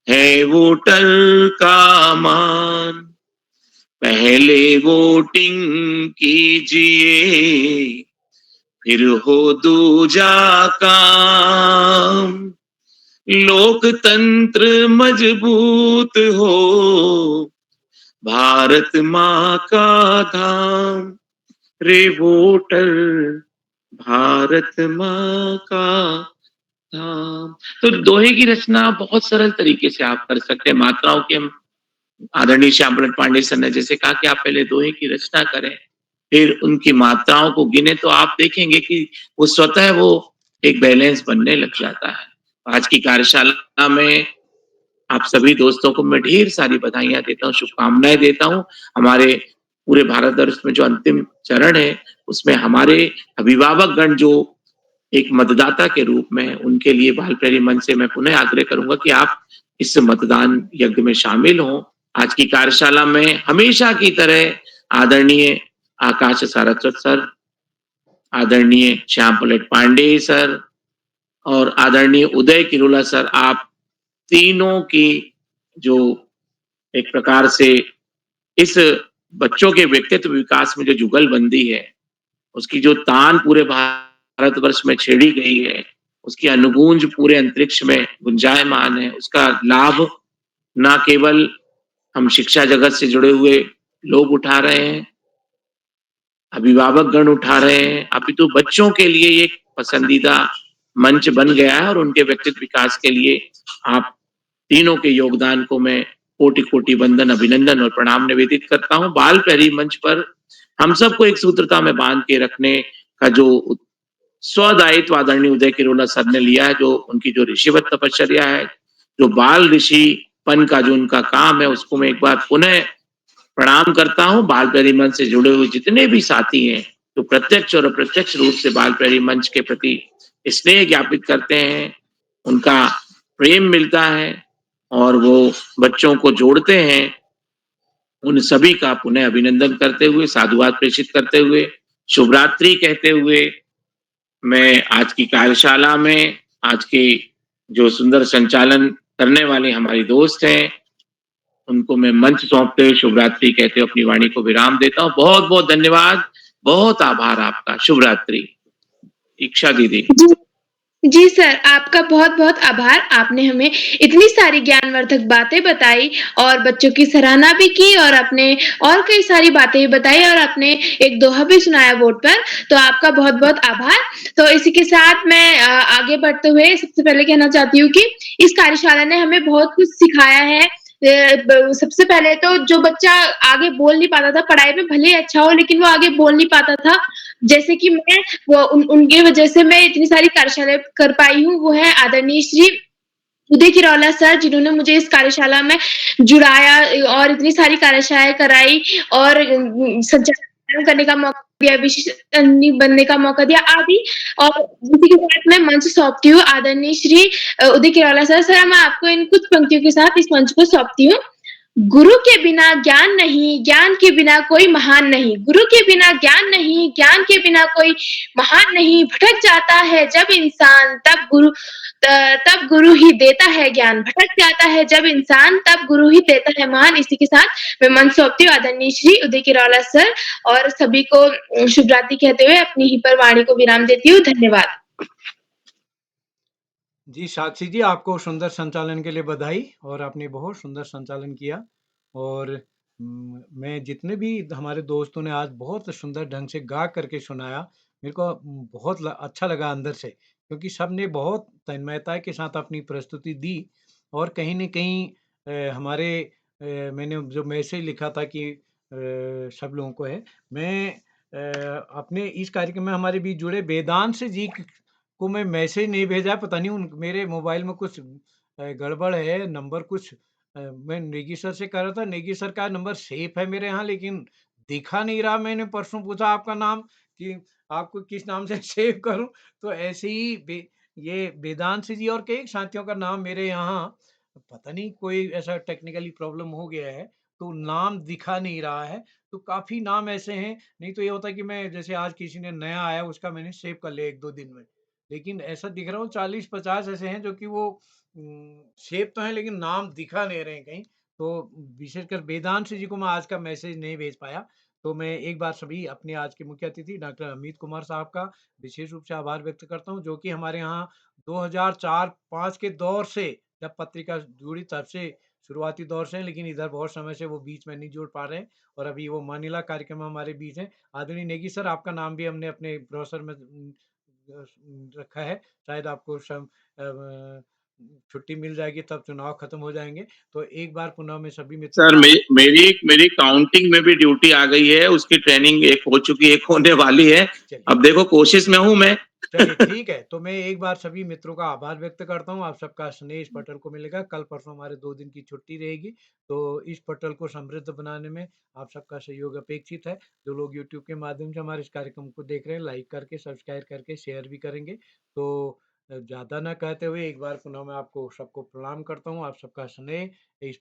है वोटर का मान। पहले वोटिंग कीजिए, फिर हो दूजा काम, लोकतंत्र मजबूत हो, भारत माँ का धाम, रे वोटर भारत माँ का धाम। तो दोहे की रचना बहुत सरल तरीके से आप कर सकते हैं। मात्राओं के हम आदरणीय श्यामल पांडे सर ने जैसे कहा कि आप पहले दोहे की रचना करें, फिर उनकी मात्राओं को गिने, तो आप देखेंगे कि वो स्वतः वो एक बैलेंस बनने लग जाता है। आज की कार्यशाला में आप सभी दोस्तों को मैं ढेर सारी बधाइयां देता हूँ, शुभकामनाएं देता हूँ। हमारे पूरे भारतवर्ष में जो अंतिम चरण है उसमें हमारे अभिभावकगण जो एक मतदाता के रूप में, उनके लिए बाल प्रहरी मंच से मैं पुनः आग्रह करूंगा कि आप इस मतदान यज्ञ में शामिल हों। आज की कार्यशाला में हमेशा की तरह आदरणीय आकाश सारस्वत सर, आदरणीय श्याम पलट पांडे सर और आदरणीय उदय किरोला सर, आप तीनों की जो एक प्रकार से इस बच्चों के व्यक्तित्व विकास में जो जुगलबंदी है, उसकी जो तान पूरे भारतवर्ष में छेड़ी गई है, उसकी अनुगूंज पूरे अंतरिक्ष में गुंजायमान है। उसका लाभ न केवल हम शिक्षा जगत से जुड़े हुए लोग उठा रहे हैं, अभिभावक गण उठा रहे हैं, अपितु बच्चों के लिए एक पसंदीदा मंच बन गया है और उनके व्यक्तित्व विकास के लिए आप तीनों के योगदान को मैं कोटि कोटि वंदन, अभिनंदन और प्रणाम निवेदित करता हूं। बाल प्रहरी मंच पर हम सबको एक सूत्रता में बांध के रखने का जो स्वदायित्व आदरणीय उदय किरोला सर ने लिया है, जो उनकी जो ऋषिवत तपश्चर्या है, जो बाल ऋषि पन का जो उनका काम है उसको मैं एक बार पुनः प्रणाम करता हूँ। बाल प्यारी मंच से जुड़े हुए जितने भी साथी हैं जो प्रत्यक्ष और अप्रत्यक्ष रूप से बाल प्यारी मंच के प्रति स्नेह ज्ञापित करते हैं, उनका प्रेम मिलता है और वो बच्चों को जोड़ते हैं, उन सभी का पुनः अभिनंदन करते हुए, साधुवाद प्रेषित करते हुए, शुभ रात्रि कहते हुए मैं आज की कार्यशाला में आज की जो सुंदर संचालन करने वाले हमारी दोस्त हैं, उनको मैं मंच सौंपते हुए शुभ रात्रि कहते हुए अपनी वाणी को विराम देता हूँ। बहुत-बहुत धन्यवाद, बहुत आभार आपका। शुभ रात्रि। इक्षा दीदी। जी जी सर, आपका बहुत-बहुत आभार। आपने हमें इतनी सारी ज्ञानवर्धक बातें बताई और बच्चों की सराहना भी की और आपने और कई सारी बातें भी बताई और आपने एक दोहा भी सुनाया बोर्ड पर, तो आपका बहुत-बहुत आभार। तो इसी के साथ मैं आगे बढ़ते हुए सबसे पहले कहना चाहती हूँ कि इस कार्यशाला ने हमें बहुत कुछ सिखाया है। सबसे पहले तो जो बच्चा आगे बोल नहीं पाता था, पढ़ाई में भले ही अच्छा हो लेकिन वो आगे बोल नहीं पाता था, जैसे कि मैं वो उनकी वजह से मैं इतनी सारी कार्यशालाएँ कर पाई हूँ, वो है आदरणीय श्री उदय किरौला सर, जिन्होंने मुझे इस कार्यशाला में जुड़ाया और इतनी सारी कार्यशालाएँ कराई और संचालन करने का मौका दिया, विशिष्ट बनने का मौका दिया आदि। और इसी के साथ मैं मंच सौंपती हूँ आदरणीय श्री उदय किरौला सर। सर, मैं आपको इन कुछ पंक्तियों के साथ इस मंच को सौंपती हूँ। गुरु के बिना ज्ञान नहीं, ज्ञान के बिना कोई महान नहीं। गुरु के बिना ज्ञान नहीं, ज्ञान के बिना कोई महान नहीं। भटक जाता है जब इंसान तब गुरु ही देता है ज्ञान। भटक जाता है जब इंसान तब गुरु ही देता है महान। इसी के साथ मैं मंच सौंपती हूँ आदरणीय श्री उदय किरौला सर और सभी को शुभ रात्रि कहते हुए अपनी ही पर वाणी को विराम देती हूँ। धन्यवाद। जी साक्षी जी, आपको सुंदर संचालन के लिए बधाई और आपने बहुत सुंदर संचालन किया और मैं जितने भी हमारे दोस्तों ने आज बहुत सुंदर ढंग से गा करके सुनाया, मेरे को बहुत अच्छा लगा अंदर से, क्योंकि सब ने बहुत तन्मयता के साथ अपनी प्रस्तुति दी और कहीं न कहीं हमारे मैंने जो मैसेज लिखा था कि सब लोगों को है, मैं अपने इस कार्यक्रम में हमारे बीच जुड़े वेदांश जी को मैं मैसेज नहीं भेजा, पता नहीं उन मेरे मोबाइल में कुछ गड़बड़ है, नंबर कुछ मैं नेगी सर से कह रहा था, नेगी सर का नंबर सेव है मेरे यहाँ लेकिन दिखा नहीं रहा। मैंने परसों पूछा आपका नाम कि आपको किस नाम से सेव करूँ? तो ऐसे ही ये वेदांश जी और कई साथियों का नाम मेरे यहाँ पता नहीं कोई ऐसा टेक्निकली प्रॉब्लम हो गया है, तो नाम दिखा नहीं रहा है। तो काफ़ी नाम ऐसे हैं, नहीं तो ये होता है कि मैं जैसे आज किसी ने नया आया उसका मैंने सेव कर लिया 1-2 दिन में। लेकिन ऐसा दिख रहा हो 40-50 ऐसे हैं जो कि वो सेव तो हैं लेकिन नाम दिखा नहीं रहे हैं कहीं। तो विशेषकर वेदांश जी को मैं आज का मैसेज नहीं भेज पाया। तो मैं एक बार सभी अपने आज के मुख्य अतिथि डॉक्टर अमित कुमार साहब का विशेष रूप से आभार व्यक्त करता हूँ, जो कि हमारे यहाँ 2004-5 के दौर से जब पत्रिका जुड़ी तब से शुरुआती दौर से हैं, लेकिन इधर बहुत समय से वो बीच में नहीं जुड़ पा रहे हैं और अभी वो मानिला कार्यक्रम में हमारे बीच हैं। आदरणीय नेगी सर, आपका नाम भी हमने अपने ब्रोशर में रखा है, शायद आपको छुट्टी मिल जाएगी तब चुनाव खत्म हो जाएँगे। तो एक बार पुनः मैं सभी मित्रों सर का मेरी काउंटिंग में भी ड्यूटी आ गई है, उसकी ट्रेनिंग एक हो चुकी है, एक होने वाली है। चलिए। अब देखो कोशिश में हूँ मैं। चलिए ठीक है, तो मैं एक बार सभी मित्रों का आभार व्यक्त करता हूँ। आप सबका स्नेह इस पटल को मिलेगा। कल-परसों हमारे 2 दिन की छुट्टी रहेगी, तो इस पटल को समृद्ध बनाने में आप सबका सहयोग अपेक्षित है। जो लोग यूट्यूब के माध्यम से हमारे इस कार्यक्रम को देख रहे हैं, लाइक करके, सब्सक्राइब करके, शेयर भी करेंगे। तो ज़्यादा ना कहते हुए एक बार पुनः मैं आपको सबको प्रणाम करता हूँ। आप सबका स्नेह इस